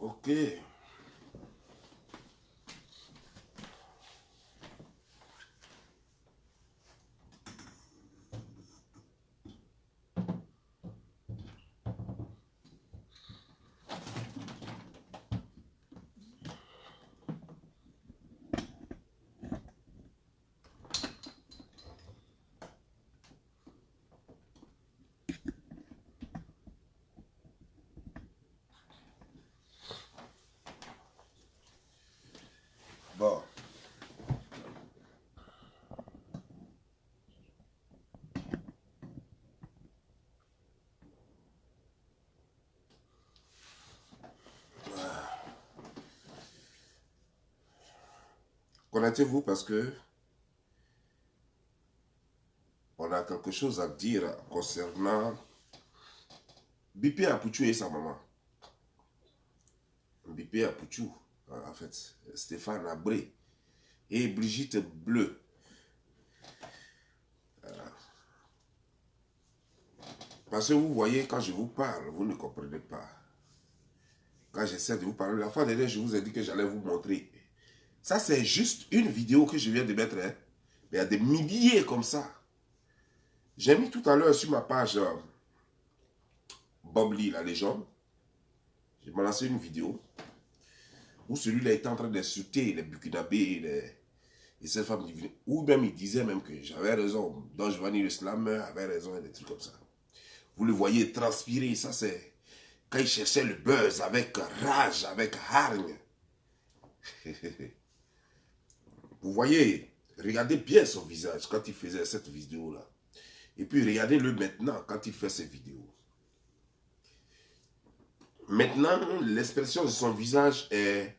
Ok. Bon. Connectez-vous parce que on a quelque chose à dire concernant Bipé Apouchou et sa maman. Bipé Apouchou, en fait, Stéphane Abré et Brigitte Bleu. Parce que vous voyez, quand je vous parle, vous ne comprenez pas. Quand j'essaie de vous parler, la fois dernière, je vous ai dit que j'allais vous montrer. Ça, c'est juste une vidéo que je viens de mettre. Hein. Mais il y a des milliers comme ça. J'ai mis tout à l'heure sur ma page Bob Lee, la légende. J'ai balancé une vidéo où celui-là était en train d'insulter les Burkinabés et cette femme divine. Ou même il disait même que j'avais raison. Donc Giovanni le Slammer avait raison et des trucs comme ça. Vous le voyez transpirer, ça c'est quand il cherchait le buzz avec rage, avec hargne. Vous voyez, regardez bien son visage quand il faisait cette vidéo-là. Et puis regardez-le maintenant quand il fait ces vidéos. Maintenant, l'expression de son visage est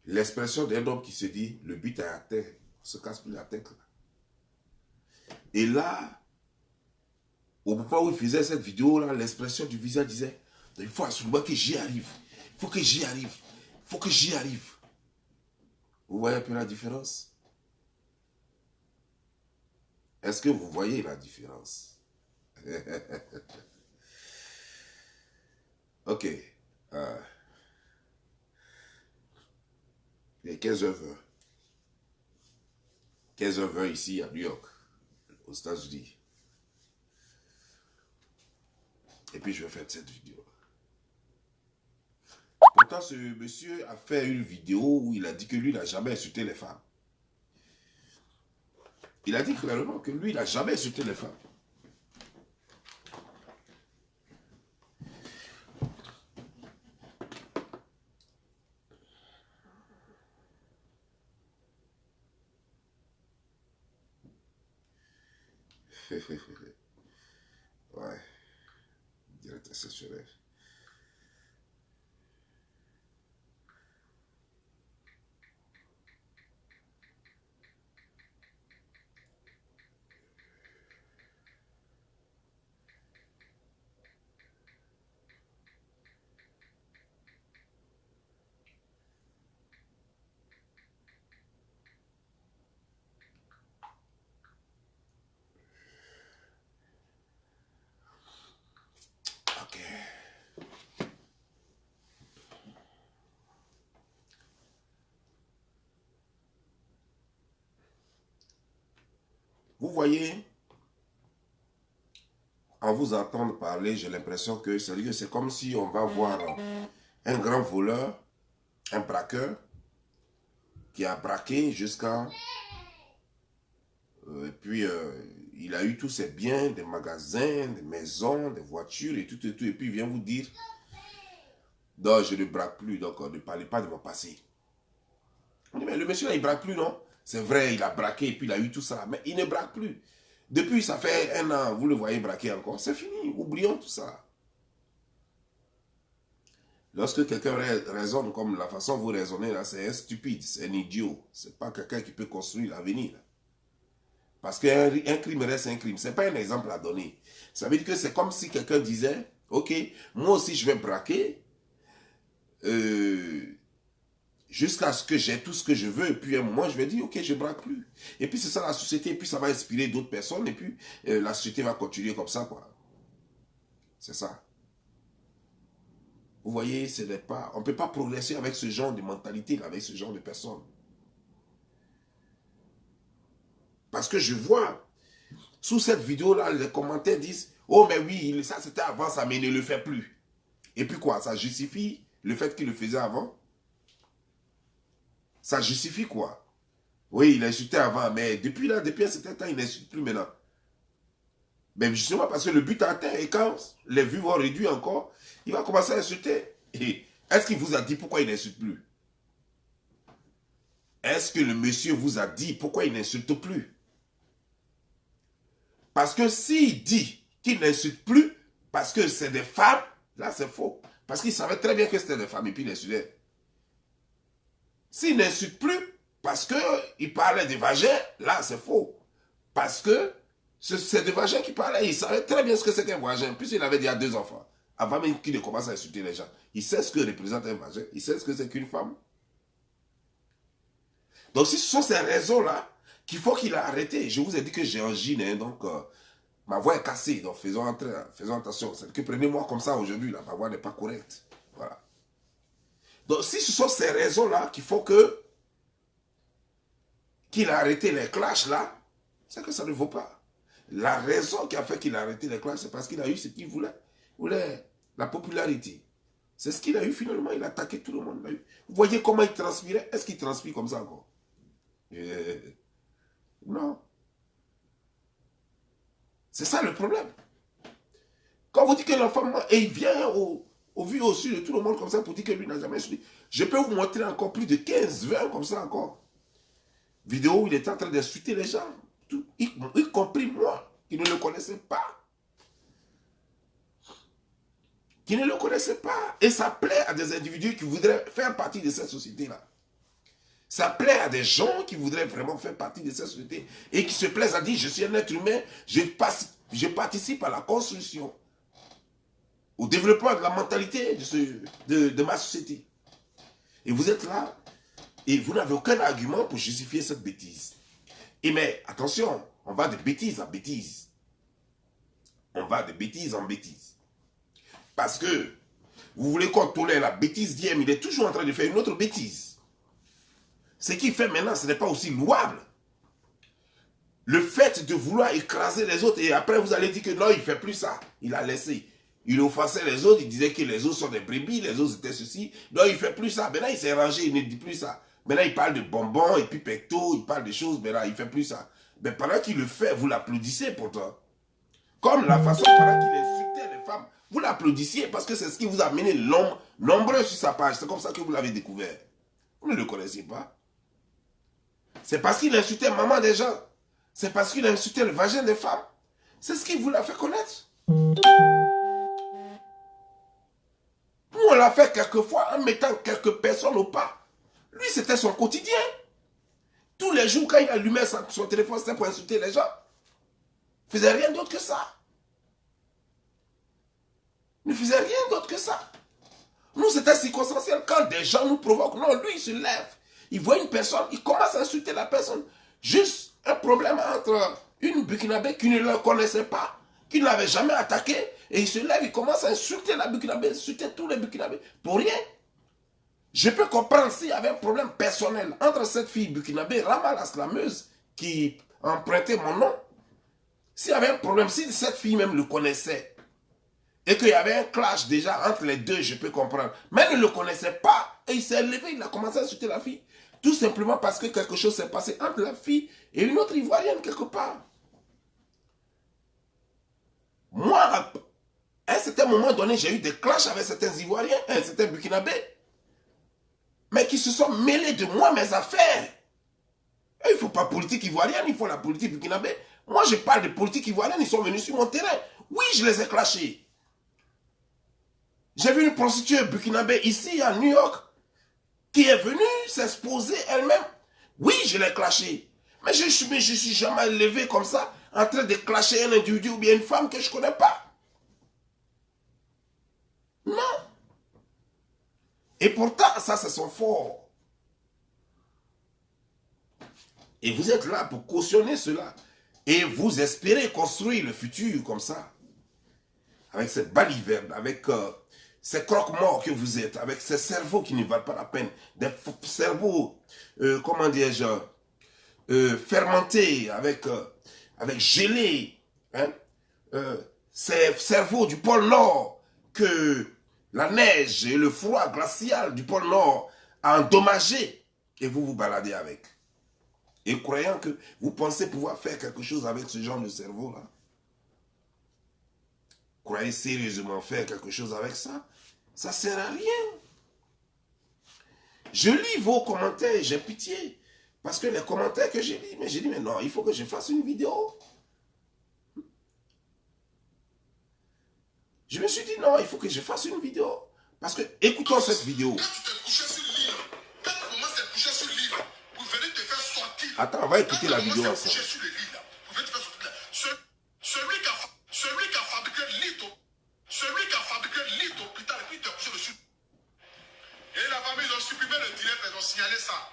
l'expression d'un homme qui se dit, le but est atteint, on se casse plus la tête. Là. Et là, au moment où il faisait cette vidéo-là, l'expression du visage disait, il faut absolument que j'y arrive. Il faut que j'y arrive. Il faut que j'y arrive. Vous voyez un peu la différence? Est-ce que vous voyez la différence? Ok. Il est 15h20. 15h20 ici à New York, aux États-Unis. Et puis je vais faire cette vidéo. Pourtant, ce monsieur a fait une vidéo où il a dit que lui, il n'a jamais insulté les femmes. Il a dit clairement que lui, il n'a jamais insulté les femmes. Ouais, direct exceptionnel. Ok. Vous voyez, en vous entendant parler, j'ai l'impression que c'est comme si on va voir un grand voleur, un braqueur, qui a braqué jusqu'à... et puis, il a eu tous ses biens, des magasins, des maisons, des voitures et tout, et tout. Et puis, il vient vous dire, non, je ne braque plus, donc ne parlez pas de mon passé. On dit, mais le monsieur là, il braque plus, non? C'est vrai, il a braqué et puis il a eu tout ça, mais il ne braque plus. Depuis, ça fait 1 an, vous le voyez braquer encore. C'est fini, oublions tout ça. Lorsque quelqu'un raisonne comme la façon dont vous raisonnez là, c'est un stupide, c'est un idiot. C'est pas quelqu'un qui peut construire l'avenir. Parce qu'un crime reste un crime. Ce n'est pas un exemple à donner. Ça veut dire que c'est comme si quelqu'un disait, ok, moi aussi je vais braquer, jusqu'à ce que j'ai tout ce que je veux, et puis à un moment, je vais dire, ok, je ne braque plus. Et puis c'est ça la société, et puis ça va inspirer d'autres personnes, et puis la société va continuer comme ça, quoi. C'est ça. Vous voyez, ce n'est pas, on ne peut pas progresser avec ce genre de mentalité, avec ce genre de personnes. Parce que je vois, sous cette vidéo-là, les commentaires disent, oh mais oui, ça c'était avant, ça, mais il ne le fait plus. Et puis quoi, ça justifie le fait qu'il le faisait avant? Ça justifie quoi? Oui, il insultait avant, mais depuis là, depuis un certain temps, il n'insulte plus maintenant. Mais justement parce que le but a atteint, et quand les vues vont réduire encore, il va commencer à insulter. Est-ce qu'il vous a dit pourquoi il n'insulte plus? Est-ce que le monsieur vous a dit pourquoi il n'insulte plus? Parce que s'il dit qu'il n'insulte plus parce que c'est des femmes, là c'est faux. Parce qu'il savait très bien que c'était des femmes et puis il insultait. S'il n'insulte plus parce qu'il parlait des vagins, là c'est faux. Parce que c'est des vagins qui parlaient. Il savait très bien ce que c'est qu'un vagin. Puisqu'il avait déjà 2 enfants. Avant même qu'il ne commence à insulter les gens. Il sait ce que représente un vagin. Il sait ce que c'est qu'une femme. Donc si ce sont ces raisons-là qu'il faut qu'il a arrêté. Je vous ai dit que j'ai angine, hein, donc ma voix est cassée. Donc faisons attention. C'est que prenez-moi comme ça aujourd'hui. Ma voix n'est pas correcte. Voilà. Donc si ce sont ces raisons-là qu'il faut qu'il a arrêté les clashs là, c'est que ça ne vaut pas. La raison qui a fait qu'il a arrêté les clashs, c'est parce qu'il a eu ce qu'il voulait. Il voulait la popularité. C'est ce qu'il a eu finalement. Il a attaqué tout le monde. Vous voyez comment il transpirait? Est-ce qu'il transpire comme ça encore? Non. C'est ça le problème. Quand vous dites que l'enfant ment, et il vient au vu au su de tout le monde comme ça pour dire que lui n'a jamais suivi, je peux vous montrer encore plus de 15, 20 comme ça encore. Vidéo où il est en train d'insulter les gens, y compris moi, qui ne le connaissais pas. Qui ne le connaissait pas. Et ça plaît à des individus qui voudraient faire partie de cette société-là. Ça plaît à des gens qui voudraient vraiment faire partie de cette société et qui se plaisent à dire, je suis un être humain, je participe à la construction, au développement de la mentalité de ma société. Et vous êtes là, et vous n'avez aucun argument pour justifier cette bêtise. Et mais, attention, on va de bêtise en bêtise. On va de bêtise en bêtise. Parce que, vous voulez qu'on tolère la bêtise d'hier, il est toujours en train de faire une autre bêtise. Ce qu'il fait maintenant, ce n'est pas aussi louable. Le fait de vouloir écraser les autres, et après vous allez dire que non, il ne fait plus ça. Il a laissé. Il offensait les autres, il disait que les autres sont des brebis, les autres étaient ceci. Non, il ne fait plus ça. Maintenant, il s'est rangé, il ne dit plus ça. Maintenant, il parle de bonbons, et puis pecto, il parle de choses, mais là, il ne fait plus ça. Mais pendant qu'il le fait, vous l'applaudissez pourtant. Comme la façon pendant qu'il insultait les femmes, vous l'applaudissiez parce que c'est ce qui vous a amené nombreux sur sa page. C'est comme ça que vous l'avez découvert. Vous ne le connaissiez pas. C'est parce qu'il insultait maman des gens. C'est parce qu'il insultait le vagin des femmes. C'est ce qui vous l'a fait connaître. Nous, on l'a fait quelquefois en mettant quelques personnes au pas. Lui, c'était son quotidien. Tous les jours, quand il allumait son téléphone, c'était pour insulter les gens. Il ne faisait rien d'autre que ça. Il ne faisait rien d'autre que ça. Nous, c'était circonstanciel. Quand des gens nous provoquent, non, lui, il se lève. Il voit une personne, il commence à insulter la personne. Juste un problème entre une Burkinabé qui ne le connaissait pas, qui ne l'avait jamais attaqué, et il se lève, il commence à insulter la Burkinabé, insulter tous les Burkinabés, pour rien. Je peux comprendre s'il y avait un problème personnel entre cette fille Burkinabé, Rama la slameuse, qui empruntait mon nom. S'il y avait un problème, si cette fille même le connaissait, et qu'il y avait un clash déjà entre les deux, je peux comprendre. Mais elle ne le connaissait pas, et il s'est levé, il a commencé à insulter la fille. Tout simplement parce que quelque chose s'est passé entre la fille et une autre Ivoirienne quelque part. Moi, à un certain moment donné, j'ai eu des clashs avec certains Ivoiriens, certains Burkinabés, mais qui se sont mêlés de moi, mes affaires. Et il ne faut pas politique ivoirienne, il faut la politique burkinabé. Moi, je parle de politique ivoirienne, ils sont venus sur mon terrain. Oui, je les ai clashés. J'ai vu une prostituée burkinabé ici, à New York, qui est venue s'exposer elle-même. Oui, je l'ai clashée. Mais je suis jamais levé comme ça, en train de clasher un individu ou bien une femme que je ne connais pas. Non. Et pourtant, ça, c'est son fort. Et vous êtes là pour cautionner cela. Et vous espérez construire le futur comme ça. Avec cette baliverne, avec ces croque-morts que vous êtes, avec ces cerveaux qui ne valent pas la peine, des cerveaux, comment dirais-je, fermentés, avec gelés, hein, ces cerveaux du pôle Nord que la neige et le froid glacial du pôle Nord a endommagé, et vous vous baladez avec. Et croyant que vous pensez pouvoir faire quelque chose avec ce genre de cerveau-là, croyez sérieusement faire quelque chose avec ça, ça ne sert à rien. Je lis vos commentaires, j'ai pitié. Parce que les commentaires que j'ai lis, mais j'ai dit, mais non, il faut que je fasse une vidéo. Je me suis dit, non, il faut que je fasse une vidéo. Parce que, écoutons cette vidéo. Quand tu t'es couché sur le lit, quand ta maman s'est couchée sur le lit, vous venez te faire sortir. Attends, on va écouter la vidéo ensemble. Sur le lit, vous venez te faire sortir. Celui qui a fabriqué le lit, d'hôpital, et puis il t'a couché dessus. Et la famille, ils ont supprimé le direct, ils ont signalé ça.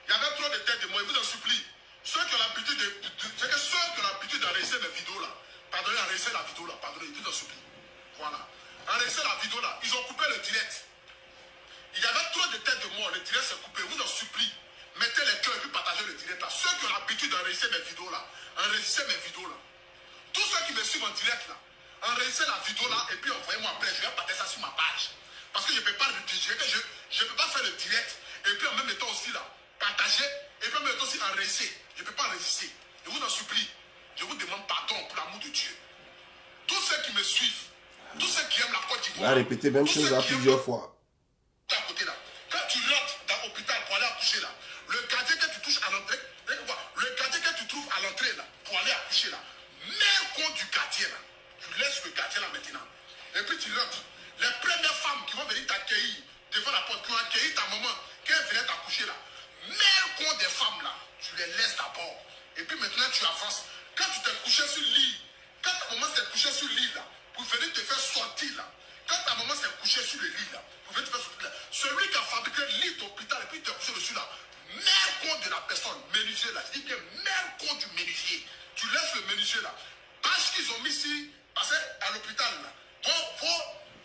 Il y avait trop de têtes de moi, ils vous en supplient. Ceux qui ont l'habitude d'enregistrer mes vidéos là, pardonnez, enregistrer la vidéo là, pardonnez, ils vous en supplient. Voilà. Enregistrer la vidéo là, ils ont coupé le direct. Il y avait trop de têtes de moi, le direct s'est coupé, vous en supplie. Mettez les cœurs et puis partagez le direct là. Ceux qui ont l'habitude d'enregistrer mes vidéos là, enregistrez mes vidéos là. Tous ceux qui me suivent en direct là, enregistrez la vidéo là et puis envoyez-moi après, je vais partager ça sur ma page. Parce que je ne peux pas je peux pas faire le direct et puis en même temps aussi là, partager et puis en même temps aussi enregistrer. Je ne peux pas enregistrer. Je vous en supplie. Je vous demande pardon pour l'amour de Dieu. Tous ceux qui me suivent, tous ceux qui aiment la Côte d'Ivoire. On a répété même chose là plusieurs fois. À côté là. Quand tu rentres dans l'hôpital pour aller accoucher là, le gardien que tu touches à l'entrée, le gardien que tu trouves à l'entrée là, pour aller accoucher là, mets compte du gardien là. Tu laisses le gardien là maintenant. Et puis tu rentres. Les premières femmes qui vont venir t'accueillir devant la porte, qui ont accueilli ta maman, qui venait t'accoucher là, mets compte des femmes là. Tu les laisses d'abord. Et puis maintenant tu avances. Quand tu t'es couché sur le lit, quand ta maman s'est couchée sur le lit là, pour venir te faire sortir là, quand ta maman s'est couchée sur le lit là, pour venir te faire sortir là, celui qui a fabriqué le lit d'hôpital et puis tu t'es couché dessus là, mets compte de la personne, menuisier là, je dis bien mets compte du menuisier. Tu laisses le menuisier là. Parce qu'ils ont mis ici, parce qu'à l'hôpital là,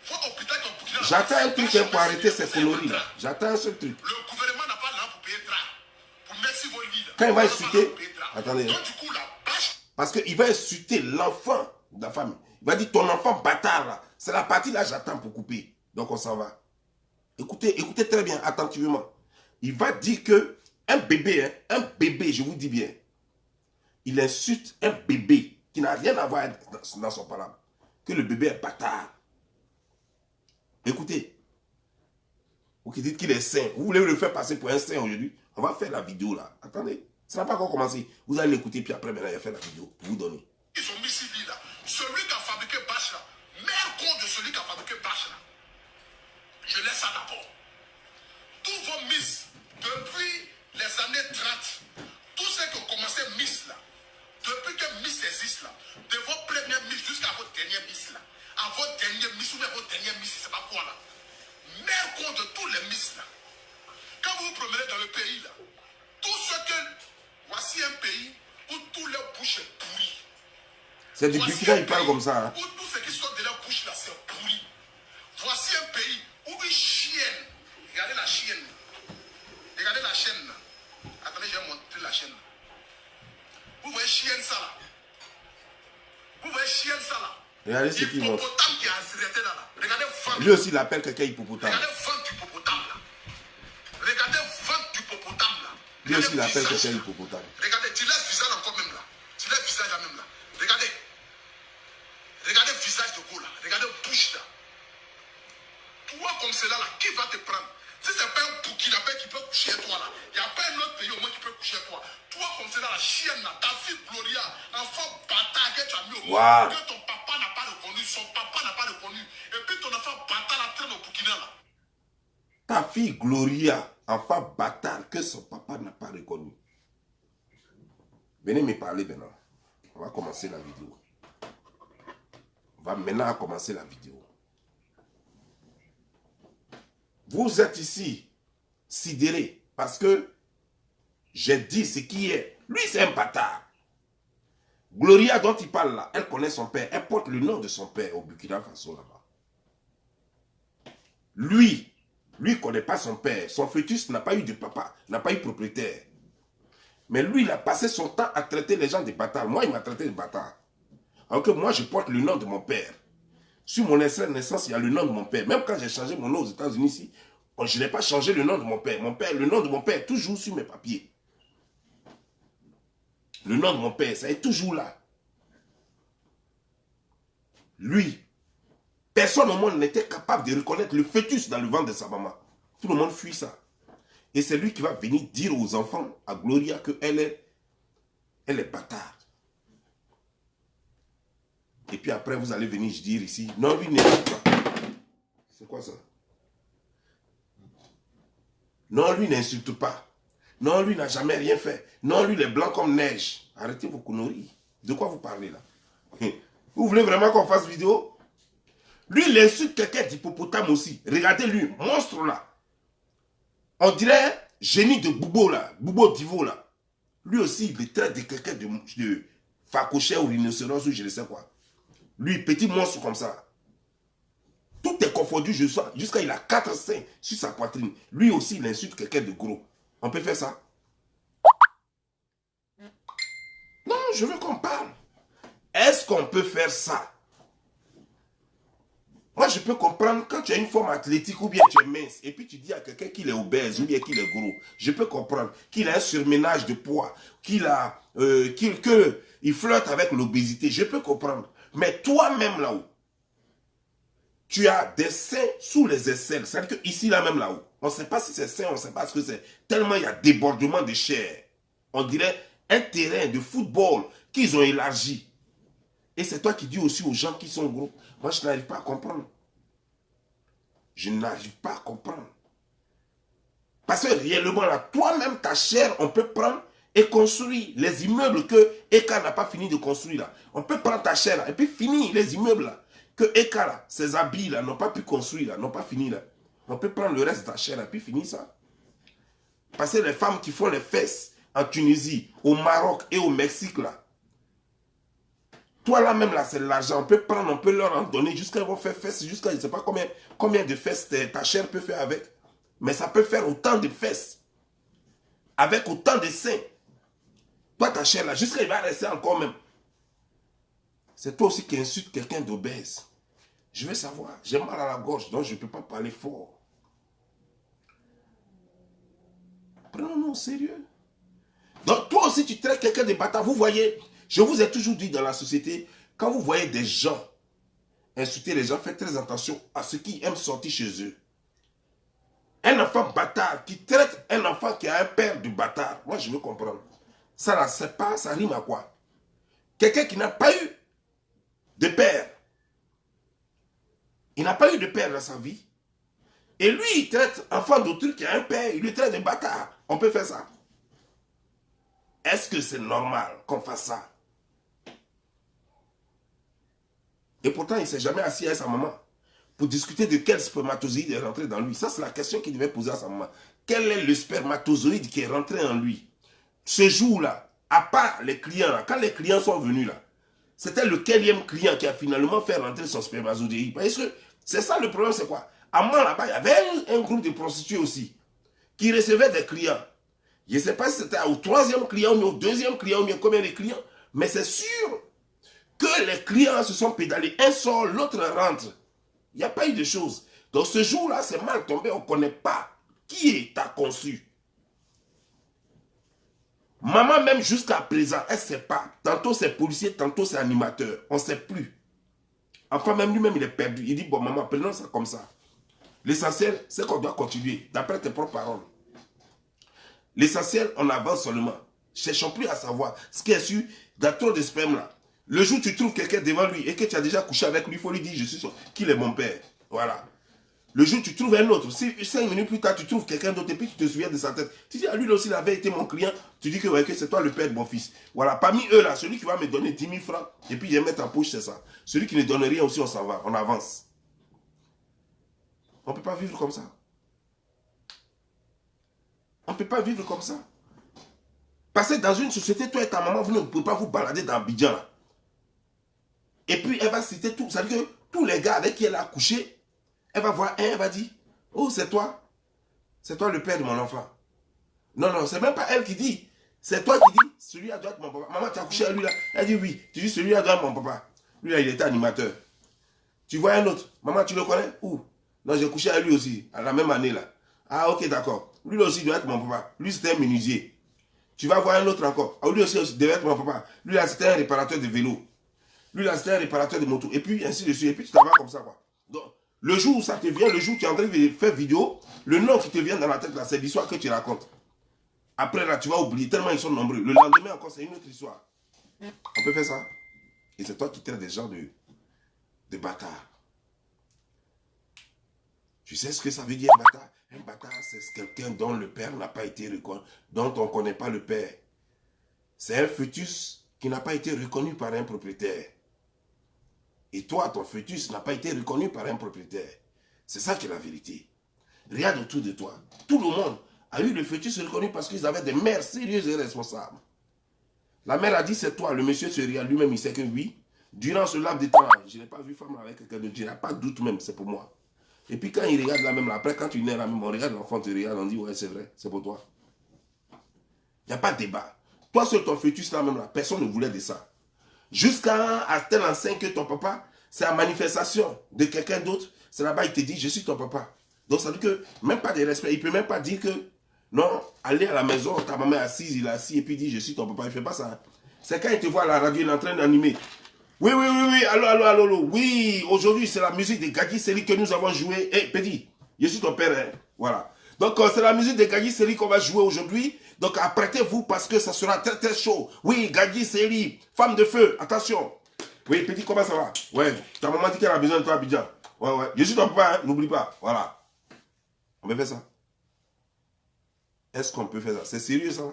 votre hôpital comme Burkina. J'attends un truc pour arrêter ces conneries là. J'attends un seul truc. Le gouvernement n'a pas l'argent pour payer drap. Pour mettre sur vos lits là. Quand il va insulter, attendez. Donc du coup là, parce qu'il va insulter l'enfant de la famille. Il va dire ton enfant bâtard là. C'est la partie là j'attends pour couper. Donc on s'en va. Écoutez, écoutez très bien, attentivement. Il va dire que un bébé, je vous dis bien, il insulte un bébé qui n'a rien à voir dans son parent. Que le bébé est bâtard. Écoutez. Vous qui dites qu'il est saint. Vous voulez le faire passer pour un saint aujourd'hui? On va faire la vidéo là. Attendez. Ça n'a pas encore commencé. Vous allez l'écouter puis après maintenant il va faire la vidéo pour vous donner. Ils ont mis ici là. Celui qui a fabriqué Bâche là. Mets compte de celui qui a fabriqué Bâche là. Je laisse ça d'abord. Tous vos miss depuis les années 30, tous ceux qui ont commencé miss là, depuis que miss existe là, de vos premières miss jusqu'à votre dernière miss là, à votre dernière miss ou même votre dernière miss, c'est pas quoi là. Mets compte de tous les miss là. Quand vous vous promenez dans le pays là, tout ce que, voici un pays où tous les bouches sont pourries. C'est du Burkina, il parle comme ça. Hein. Où tout ce qui sort de leur bouche là, c'est pourri. Voici un pays où une chienne, regardez la chienne. Regardez la chaîne là. Attendez, je vais montrer la chaîne là. Vous voyez chienne ça là. Vous voyez chienne ça là. Regardez ce qu'il montre. Hippopotame qui a arrêté là. Regardez ventre. Lui aussi il appelle quelqu'un hippopotame. Regardez ventre du hippopotame là. Regardez ventre du hippopotame là. Lui aussi il appelle quelqu'un hippopotame. Regardez, tu laisses visage encore même là. Tu laisses visage là même là. Regardez. Regardez le visage de vous là. Regardez bouche là. Toi comme cela là, qui va te prendre? Si c'est pas un Burkinabé qui peut coucher toi là, il n'y a pas un autre pays au monde qui peut coucher toi. Toi comme cela la chienne là, ta fille Gloria, enfant bâtard que tu as mis au monde, que ton papa n'a pas reconnu, son papa n'a pas reconnu, et puis ton enfant bâtard la traîne au Burkina là. Ta fille Gloria, enfant bâtard que son papa n'a pas reconnu. Venez me parler maintenant. On va commencer la vidéo. On va maintenant commencer la vidéo. Vous êtes ici, sidéré, parce que j'ai dit ce qui est. Lui, c'est un bâtard. Gloria dont il parle là, elle connaît son père. Elle porte le nom de son père au Burkina Faso là-bas. Lui ne connaît pas son père. Son fœtus n'a pas eu de papa, n'a pas eu de propriétaire. Mais lui, il a passé son temps à traiter les gens de bâtards. Moi, il m'a traité de bâtard. Alors que moi, je porte le nom de mon père. Sur mon extrait de naissance, il y a le nom de mon père. Même quand j'ai changé mon nom aux États-Unis ici, je n'ai pas changé le nom de mon père. Le nom de mon père est toujours sur mes papiers. Le nom de mon père, ça est toujours là. Lui, personne au monde n'était capable de reconnaître le fœtus dans le ventre de sa maman. Tout le monde fuit ça. Et c'est lui qui va venir dire aux enfants, à Gloria, qu'elle est bâtarde. Et puis après, vous allez venir dire ici, non, lui n'insulte pas. C'est quoi ça? Non, lui n'insulte pas. Non, lui n'a jamais rien fait. Non, lui, il est blanc comme neige. Arrêtez vos conneries. De quoi vous parlez là? Vous voulez vraiment qu'on fasse vidéo? Lui, il insulte quelqu'un d'hippopotame aussi. Regardez lui, monstre là. On dirait génie de Boubo là, Boubo Divo là. Lui aussi, il est traite de quelqu'un de facochère ou rhinocéros ou je ne sais quoi. Lui, petit monstre comme ça. Tout est confondu, je sens. Jusqu'à il a 4 seins sur sa poitrine. Lui aussi, il insulte quelqu'un de gros. On peut faire ça? Non, je veux qu'on parle. Est-ce qu'on peut faire ça? Moi, je peux comprendre quand tu as une forme athlétique ou bien tu es mince et puis tu dis à quelqu'un qu'il est obèse ou bien qu'il est gros. Je peux comprendre qu'il a un surménage de poids, qu'il flirte avec l'obésité. Je peux comprendre. Mais toi-même là-haut, tu as des seins sous les aisselles. C'est-à-dire qu'ici, là même là-haut, on ne sait pas si c'est seins, on ne sait pas ce que c'est. Tellement il y a débordement de chair. On dirait un terrain de football qu'ils ont élargi. Et c'est toi qui dis aussi aux gens qui sont gros. Moi, je n'arrive pas à comprendre. Je n'arrive pas à comprendre. Parce que réellement, là, toi-même, ta chair, on peut prendre et construire les immeubles que Eka n'a pas fini de construire là. On peut prendre ta chair là, et puis finir les immeubles là. Que Eka là, ses habits là, n'ont pas pu construire là, n'ont pas fini là. On peut prendre le reste de ta chair là, puis finir ça. Parce que les femmes qui font les fesses en Tunisie, au Maroc et au Mexique là, toi là même là, c'est l'argent. On peut prendre, on peut leur en donner jusqu'à ils vont faire fesses, jusqu'à je ne sais pas combien de fesses ta chair peut faire avec. Mais ça peut faire autant de fesses. Avec autant de seins. Toi ta chair là, jusqu'à il va rester encore même. C'est toi aussi qui insulte quelqu'un d'obèse. Je veux savoir, j'ai mal à la gorge, donc je ne peux pas parler fort. Prenons-nous au sérieux. Donc toi aussi tu traites quelqu'un de bâtard. Vous voyez, je vous ai toujours dit dans la société, quand vous voyez des gens insulter les gens, faites très attention à ceux qui aiment sortir chez eux. Un enfant bâtard qui traite un enfant qui a un père de bâtard. Moi je veux comprendre. Ça là, c'est pas, ça rime à quoi? Quelqu'un qui n'a pas eu de père. Il n'a pas eu de père dans sa vie. Et lui, il traite enfant d'autrui qui a un père, il lui traite de bâtard. On peut faire ça? Est-ce que c'est normal qu'on fasse ça? Et pourtant, il ne s'est jamais assis avec sa maman pour discuter de quel spermatozoïde est rentré dans lui. Ça, c'est la question qu'il devait poser à sa maman. Quel est le spermatozoïde qui est rentré en lui? Ce jour-là, à part les clients, là, quand les clients sont venus là, c'était le quatrième client qui a finalement fait rentrer son spermatozoïde. Parce que c'est ça le problème, c'est quoi? À moi là-bas, il y avait un groupe de prostituées aussi qui recevaient des clients. Je ne sais pas si c'était au 3e client ou au 2e client ou bien combien de clients, mais c'est sûr que les clients se sont pédalés. Un sort, l'autre rentre. Il n'y a pas eu de choses. Donc ce jour-là, c'est mal tombé. On ne connaît pas qui t'a conçu. Maman, même jusqu'à présent, elle ne sait pas. Tantôt c'est policier, tantôt c'est animateur. On ne sait plus. Enfin, même lui-même, il est perdu. Il dit, bon, maman, prenons ça comme ça. L'essentiel, c'est qu'on doit continuer, d'après tes propres paroles. L'essentiel, on avance seulement. Cherchons plus à savoir ce qui est sûr, dans trop de sperme là. Le jour où tu trouves quelqu'un devant lui et que tu as déjà couché avec lui, il faut lui dire, je suis sûr qu'il est mon père. Voilà. Le jour où tu trouves un autre, si 5 minutes plus tard, tu trouves quelqu'un d'autre et puis tu te souviens de sa tête, tu dis, ah, lui aussi, il avait été mon client, tu dis que, ouais, que c'est toi le père de mon fils. Voilà, parmi eux là, celui qui va me donner 10 000 francs et puis je vais mettre en poche, c'est ça. Celui qui ne donne rien aussi, on s'en va, on avance. On ne peut pas vivre comme ça. On ne peut pas vivre comme ça. Parce que dans une société, toi et ta maman, vous ne pouvez pas vous balader dans Abidjan là. Et puis elle va citer tout. Ça veut dire que tous les gars avec qui elle a couché, elle va voir un, elle va dire, Oh, c'est toi. C'est toi le père de mon enfant. Non, non, c'est même pas elle qui dit. C'est toi qui dis, celui-là doit être mon papa. Maman, tu as couché à lui là. Elle dit oui. Tu dis, celui-là doit être mon papa. Lui là, il était animateur. Tu vois un autre. Maman, tu le connais? Où? Non, j'ai couché à lui aussi, à la même année là. Ah, ok, d'accord. Lui là aussi doit être mon papa. Lui, c'était un menuisier. Tu vas voir un autre encore. Ah, lui aussi devait être mon papa. Lui là, c'était un réparateur de vélo. Lui là, c'était un réparateur de moto. Et puis, ainsi de suite. Et puis, tu t'en vas comme ça, quoi. Donc, le jour où ça te vient, le jour où tu es en train de faire vidéo, le nom qui te vient dans la tête là, c'est l'histoire que tu racontes. Après là, tu vas oublier tellement ils sont nombreux. Le lendemain encore, c'est une autre histoire. On peut faire ça. Et c'est toi qui traites des gens de bâtards. Tu sais ce que ça veut dire un bâtard? Un bâtard, c'est quelqu'un dont le père n'a pas été reconnu, dont on ne connaît pas le père. C'est un fœtus qui n'a pas été reconnu par un propriétaire. Et toi, ton fœtus n'a pas été reconnu par un propriétaire. C'est ça qui est la vérité. Regarde autour de toi. Tout le monde a eu le fœtus reconnu parce qu'ils avaient des mères sérieuses et responsables. La mère a dit c'est toi. Le monsieur se regarde lui-même, il sait que oui. Durant ce laps de temps, je n'ai pas vu femme avec quelqu'un d'autre. Je n'ai pas de doute même, c'est pour moi. Et puis quand il regarde là même, après quand tu nais là même, on regarde l'enfant, tu regardes, on dit ouais c'est vrai, c'est pour toi. Il n'y a pas de débat. Toi sur ton fœtus là même là, personne ne voulait de ça. Jusqu'à tel enseigne que ton papa, c'est la manifestation de quelqu'un d'autre. C'est là-bas, il te dit, je suis ton papa. Donc ça veut dire que, même pas de respect, il ne peut même pas dire que, non, aller à la maison, ta maman est assise, il est assis, et puis il dit, je suis ton papa. Il ne fait pas ça. C'est quand il te voit à la radio, il est en train d'animer. Oui, oui, oui, oui, allô, allô, allô, allô. Oui, aujourd'hui, c'est la musique de Gadji Seli que nous avons joué. Hé, petit, je suis ton père, hein. Voilà. Donc, c'est la musique de Gadji Seli qu'on va jouer aujourd'hui. Donc, apprêtez-vous parce que ça sera très, très chaud. Oui, Gadji Seli, femme de feu, attention. Oui, petit, comment ça va? Ouais, ta maman dit qu'elle a besoin de toi, Abidjan. Ouais, ouais. Je suis ton papa, hein, n'oublie pas. Voilà. On peut faire ça. Est-ce qu'on peut faire ça? C'est sérieux, ça?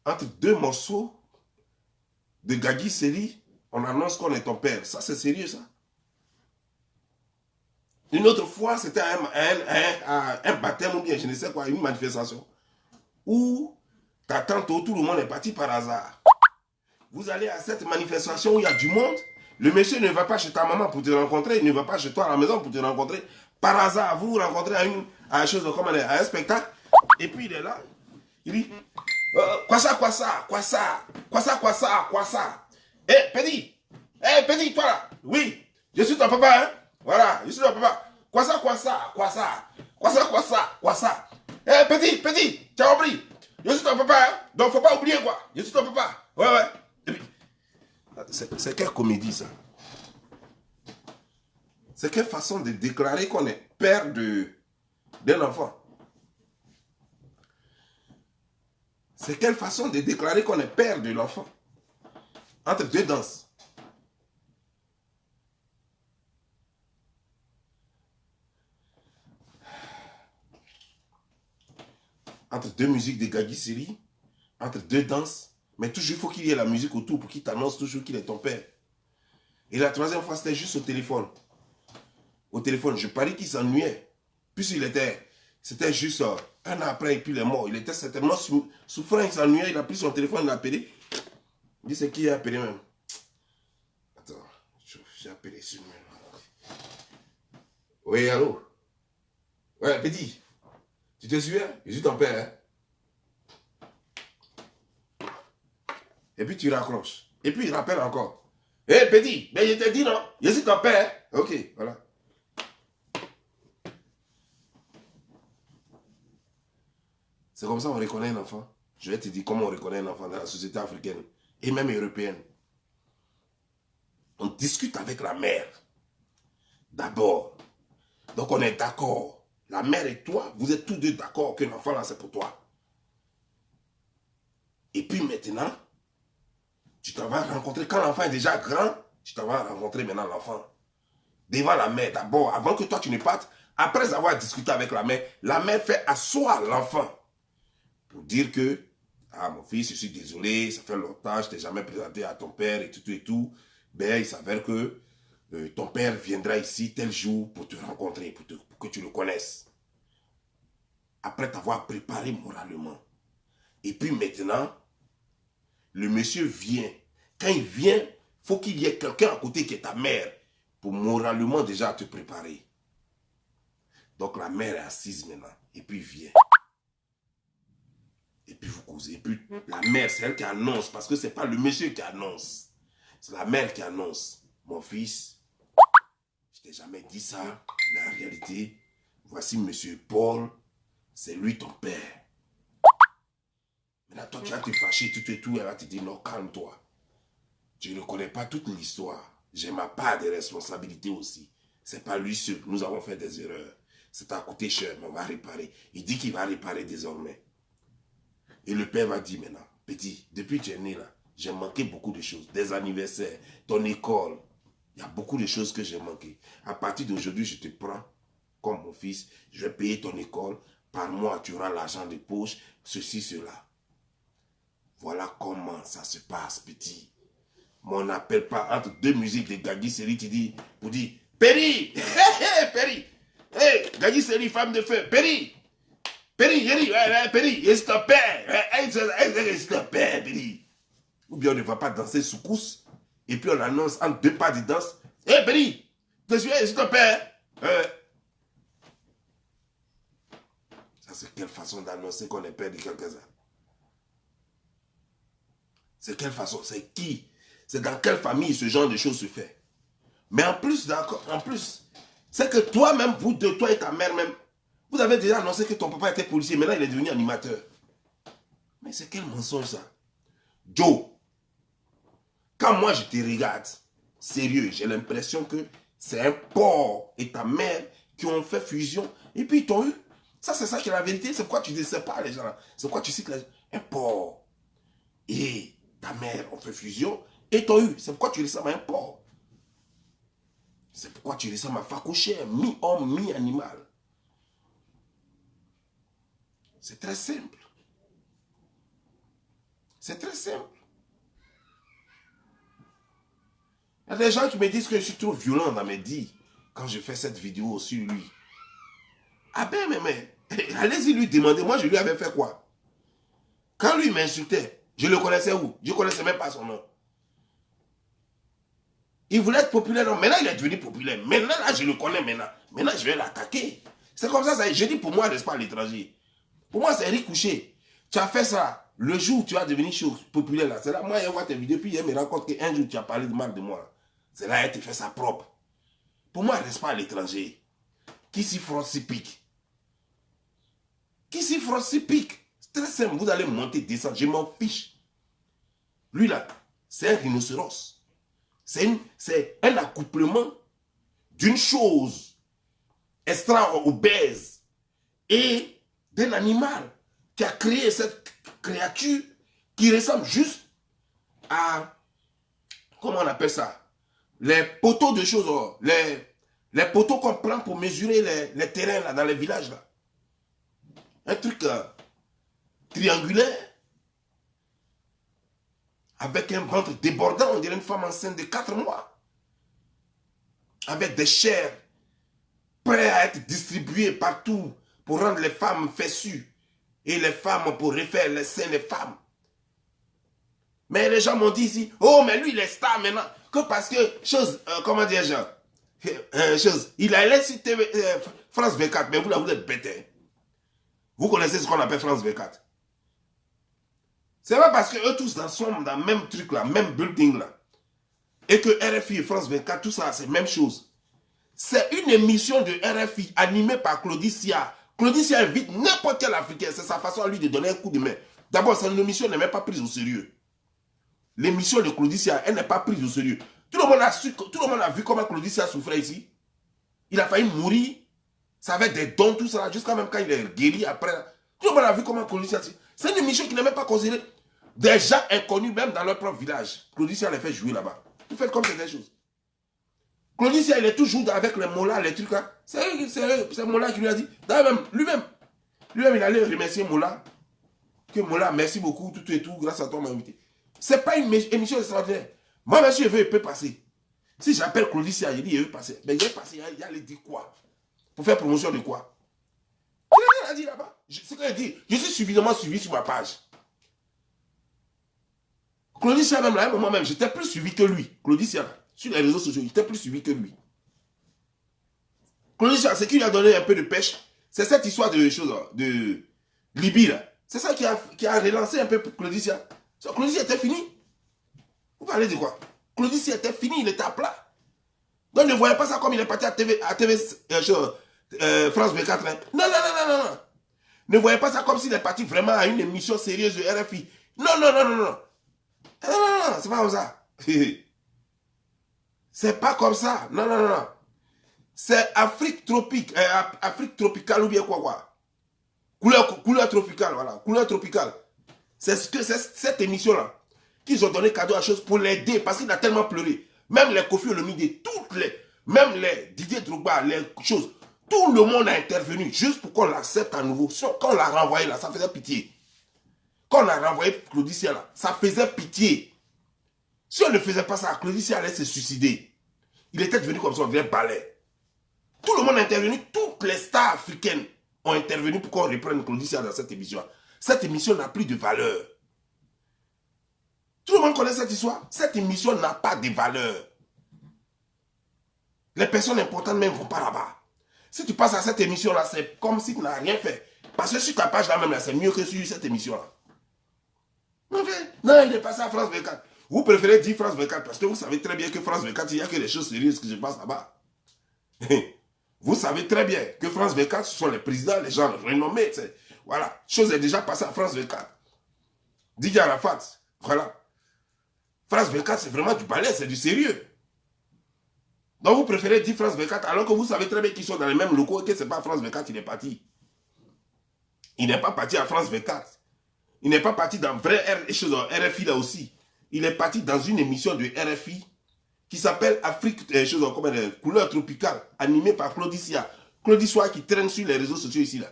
Entre deux morceaux de Gadji Seli, on annonce qu'on est ton père. Ça, c'est sérieux, ça? Une autre fois, c'était un baptême ou bien je ne sais quoi, une manifestation. Où ta tante, tout le monde est parti par hasard. Vous allez à cette manifestation où il y a du monde. Le monsieur ne va pas chez ta maman pour te rencontrer. Il ne va pas chez toi à la maison pour te rencontrer. Par hasard, vous vous rencontrez à une chose comme à un spectacle. Et puis il est là. Il dit, quoi ça, quoi ça, quoi ça, quoi ça, quoi ça, quoi ça. Eh, petit, toi là. Oui, je suis ton papa, hein. Voilà, je suis ton papa. Quoi ça, quoi ça, quoi ça, quoi ça, quoi ça, quoi ça. Eh, petit, tu as compris. Je suis ton papa, hein. Donc faut pas oublier quoi. Je suis ton papa. Ouais, ouais. Et puis, c'est quelle comédie ça? C'est quelle façon de déclarer qu'on est père d'un enfant? C'est quelle façon de déclarer qu'on est père de l'enfant? Entre deux danses. Entre deux musiques de Gadji Seli, entre deux danses, mais toujours il faut qu'il y ait la musique autour pour qu'il t'annonce toujours qu'il est ton père. Et la troisième fois, c'était juste au téléphone. Au téléphone, je parie qu'il s'ennuyait. Puisqu'il était, c'était juste un an après et puis il est mort. Il était certainement souffrant, il s'ennuyait, il a pris son téléphone, il a appelé. Il dit c'est qui a appelé même. Attends, j'ai appelé sur lui. Oui, allô? Ouais, petit. Tu te souviens? Je suis ton père. Hein? Et puis tu raccroches. Et puis il rappelle encore. Hé, petit, mais je t'ai dit non, je suis ton père. Hein? Ok, voilà. C'est comme ça qu'on reconnaît un enfant. Je vais te dire comment on reconnaît un enfant dans la société africaine et même européenne. On discute avec la mère. D'abord. Donc on est d'accord. La mère et toi, vous êtes tous deux d'accord que l'enfant là c'est pour toi. Et puis maintenant, tu t'en vas rencontrer, quand l'enfant est déjà grand, tu t'en vas rencontrer maintenant l'enfant. Devant la mère, d'abord, avant que toi tu ne partes, après avoir discuté avec la mère fait asseoir l'enfant. Pour dire que, ah mon fils, je suis désolé, ça fait longtemps, je ne t'ai jamais présenté à ton père et tout et tout. Ben, il s'avère que ton père viendra ici tel jour pour te rencontrer, pour que tu le connaisses. Après t'avoir préparé moralement. Et puis maintenant, le monsieur vient. Quand il vient, il faut qu'il y ait quelqu'un à côté qui est ta mère pour moralement déjà te préparer. Donc la mère est assise maintenant. Et puis il vient. Et puis vous causez. Et puis la mère, c'est elle qui annonce. Parce que ce n'est pas le monsieur qui annonce. C'est la mère qui annonce. Mon fils, je t'ai jamais dit ça. Mais en réalité, voici monsieur Paul. C'est lui ton père. Maintenant, toi, tu vas te fâcher, tout. Elle va te dire, non, calme-toi. Je ne connais pas toute l'histoire. J'ai ma part de responsabilité aussi. C'est pas lui seul. Nous avons fait des erreurs. Ça t'a coûté cher, mais on va réparer. Il dit qu'il va réparer désormais. Et le père va dire maintenant, petit, depuis que tu es né là, j'ai manqué beaucoup de choses. Des anniversaires, ton école. Il y a beaucoup de choses que j'ai manqué. À partir d'aujourd'hui, je te prends comme mon fils. Je vais payer ton école. Par mois, tu auras l'argent de poche. Ceci, cela. Voilà comment ça se passe, petit. Mais on n'appelle pas entre deux musiques de Gagui Seri, tu dis, pour dire, Péri, Péri, hey, Gagui Seri, femme de feu, Péri, Péri, Péri, c'est ton père, c'est ton père, Péri. Ou bien on ne va pas danser soukous, et puis on annonce en deux pas de danse, hey, Péri, c'est ton père. Ça, c'est quelle façon d'annoncer qu'on est père de quelques-uns? C'est quelle façon? C'est qui? C'est dans quelle famille ce genre de choses se fait? Mais en plus, c'est que toi-même, vous deux, toi et ta mère même, vous avez déjà annoncé que ton papa était policier, maintenant il est devenu animateur. Mais c'est quel mensonge ça? Joe, quand moi je te regarde, sérieux, j'ai l'impression que c'est un porc et ta mère qui ont fait fusion et puis ils t'ont eu. Ça, c'est ça qui est la vérité. C'est pourquoi tu ne sais pas les gens là. C'est pourquoi tu cites un porc et ta mère ont fait fusion et t'ont eu. C'est pourquoi tu ressembles à un porc. C'est pourquoi tu ressembles à Fakoucher, mi-homme, mi-animal. C'est très simple. C'est très simple. Il y a des gens qui me disent que je suis trop violent dans mes dits quand je fais cette vidéo sur lui. Ah ben, mais allez-y lui demander. Moi, je lui avais fait quoi? Quand lui m'insultait, je le connaissais où? Je ne connaissais même pas son nom. Il voulait être populaire. Non, maintenant, il est devenu populaire. Maintenant, là, je le connais maintenant. Maintenant, je vais l'attaquer. C'est comme ça. Je dis pour moi, reste pas à l'étranger. Pour moi, c'est Eric Couché. Tu as fait ça. Le jour où tu vas devenir populaire, là, c'est là, moi, il voit tes vidéos, puis il me rend compte qu'un jour, tu as parlé de mal de moi. C'est là, elle te fait ça propre. Pour moi, reste pas à l'étranger. Qui s'y frotte, s'y pique. Qui s'y frotte, s'y pique. C'est très simple. Vous allez monter, descendre. Je m'en fiche. Lui, là, c'est un rhinocéros. C'est un accouplement d'une chose extra-obèse et d'un animal qui a créé cette créature qui ressemble juste à, comment on appelle ça, les poteaux de choses, les poteaux qu'on prend pour mesurer les terrains là, dans les villages. Là. Un truc triangulaire avec un ventre débordant, on dirait une femme enceinte de 4 mois. Avec des chairs prêtes à être distribuées partout pour rendre les femmes fessues. Et les femmes pour refaire les seins des femmes. Mais les gens m'ont dit ici, oh mais lui il est star maintenant. Que parce que, comment dire-je, il a laissé TV, France 24, mais vous là vous êtes bête. Hein. Vous connaissez ce qu'on appelle France 24. C'est pas parce que eux tous sont dans le même truc là, même building là. Et que RFI et France 24, tout ça, c'est la même chose. C'est une émission de RFI animée par Claudie Sia. Claudie Sia invite n'importe quel Africain. C'est sa façon à lui de donner un coup de main. D'abord, son émission n'est même pas prise au sérieux. L'émission de Claudie Sia, elle n'est pas prise au sérieux. Tout le monde a vu comment Claudie Sia souffrait ici. Il a failli mourir. Ça avait des dons, tout ça, jusqu'à même quand il est guéri après. Tout le monde a vu comment Claudie Sia... C'est une émission qui n'est même pas considérée. Des gens inconnus, même dans leur propre village. Claudie Sia les fait jouer là-bas. Vous faites comme c'est des choses. Claudie Sia, il est toujours avec les mollahs, les trucs là. C'est Mollah qui lui a dit. D'ailleurs, lui-même, il allait remercier Mollah. Que Mollah, merci beaucoup, tout et tout, grâce à toi, m'a invité. Ce n'est pas une émission extraordinaire. Moi, monsieur, il peut passer. Si j'appelle Claudie Sia, il dit, il veut passer. Mais il veut passer, il allait dire quoi? Pour faire promotion de quoi? Il n'a rien à dire là-bas. C'est qu'il dit, je suis suffisamment suivi sur ma page. Claudie Sia, même là, à un moment même, j'étais plus suivi que lui. Claudie Sia, sur les réseaux sociaux, j'étais plus suivi que lui. Claudicia, c'est qui lui a donné un peu de pêche. C'est cette histoire de choses, de Libye, là. C'est ça qui a relancé un peu Claudicia. Claudicia était fini. Vous parlez de quoi? Claudicia était fini, il était à plat. Donc ne voyez pas ça comme il est parti à TV France 24. Hein. Non. Ne voyez pas ça comme s'il est parti vraiment à une émission sérieuse de RFI. Non. Non, c'est pas comme ça. C'est pas comme ça. Non. C'est Afrique tropique, Afrique tropicale ou bien quoi. Couleur tropicale, voilà. Couleur tropicale. C'est cette émission-là qu'ils ont donné cadeau à chose pour l'aider parce qu'il a tellement pleuré. Même les Kofi Olomide, même les Didier Drogba, les choses, tout le monde a intervenu juste pour qu'on l'accepte à nouveau. Quand on l'a renvoyé là, ça faisait pitié. Quand on a renvoyé Claudicia là, ça faisait pitié. Si on ne faisait pas ça, Claudicia allait se suicider. Il était devenu comme ça, on dirait balai. Tout le monde a intervenu, toutes les stars africaines ont intervenu pour qu'on reprenne Claudicia dans cette émission. Cette émission n'a plus de valeur. Tout le monde connaît cette histoire. Cette émission n'a pas de valeur. Les personnes importantes même ne vont pas là-bas. Si tu passes à cette émission-là, c'est comme si tu n'as rien fait. Parce que sur ta page là même, c'est mieux que sur cette émission-là. Non, il est passé à France 24. Vous préférez dire France 24 parce que vous savez très bien que France 24, il n'y a que des choses sérieuses qui se passent là-bas. Vous savez très bien que France 24, ce sont les présidents, les gens renommés. Voilà, chose est déjà passée à France 24. Didier Arafat, voilà. France 24, c'est vraiment du balai, c'est du sérieux. Donc vous préférez dire France 24 alors que vous savez très bien qu'ils sont dans les mêmes locaux et que ce n'est pas France 24 qui est parti. Il n'est pas parti à France 24. Il n'est pas parti dans vrai RFI là aussi. Il est parti dans une émission de RFI qui s'appelle Afrique, couleur tropicale, animée par Claudicia. Claudicia qui traîne sur les réseaux sociaux ici là.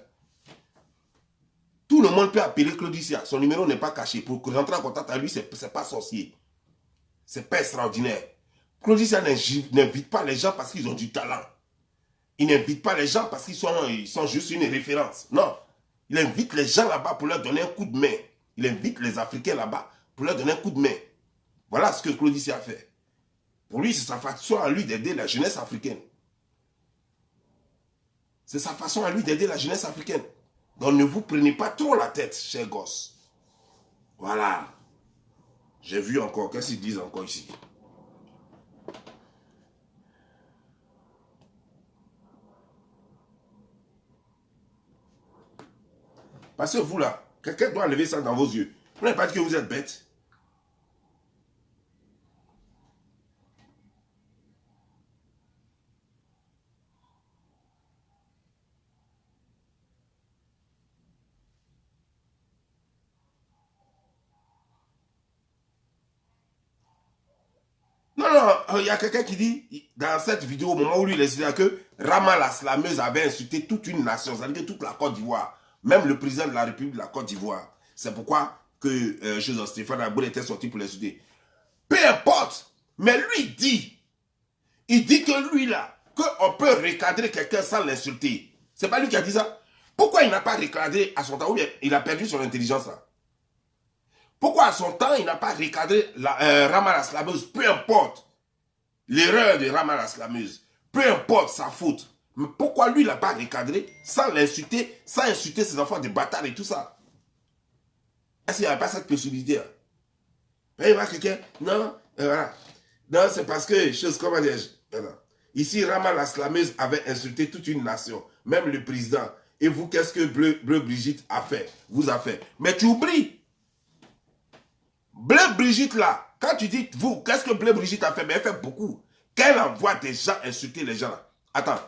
Tout le monde peut appeler Claudicia. Son numéro n'est pas caché. Pour rentrer en contact avec lui, c'est pas sorcier. C'est pas extraordinaire. Claudicia n'invite pas les gens parce qu'ils ont du talent. Il n'invite pas les gens parce qu'ils sont juste une référence. Non. Il invite les gens là-bas pour leur donner un coup de main. Il invite les Africains là-bas pour leur donner un coup de main. Voilà ce que Claudicia a fait. Pour lui, c'est sa façon à lui d'aider la jeunesse africaine. C'est sa façon à lui d'aider la jeunesse africaine. Donc ne vous prenez pas trop la tête, chers gosses. Voilà. J'ai vu encore. Qu'est-ce qu'ils disent encore ici? Parce que vous là, quelqu'un doit lever ça dans vos yeux. Vous n'avez pas dit que vous êtes bête. Non, il y a quelqu'un qui dit, dans cette vidéo, au moment où lui il explique que Rama la slameuse avait insulté toute une nation, c'est-à-dire toute la Côte d'Ivoire, même le président de la République de la Côte d'Ivoire. C'est pourquoi que Stéphane Aboul était sorti pour l'insulter. Peu importe, mais lui il dit que lui là, qu'on peut recadrer quelqu'un sans l'insulter. C'est pas lui qui a dit ça. Pourquoi il n'a pas recadré à son temps, ou bien il a perdu son intelligence là? Pourquoi à son temps, il n'a pas recadré Rama la slameuse, peu importe l'erreur de Rama la slameuse, peu importe sa faute, mais pourquoi lui, il n'a pas recadré sans l'insulter, sans insulter ses enfants de bâtards et tout ça? Est-ce qu'il n'y a pas cette possibilité? Il y a quelqu'un, non, voilà. Non, c'est parce que, chose, comment dire, ici, Rama la slameuse avait insulté toute une nation, même le président. Et vous, qu'est-ce que Bleu Brigitte a fait? Vous a fait. Mais tu oublies. Bleu Brigitte là, quand tu dis vous, qu'est-ce que Bleu Brigitte a fait? Mais elle fait beaucoup. Quand elle envoie des gens insulter les gens là. Attends,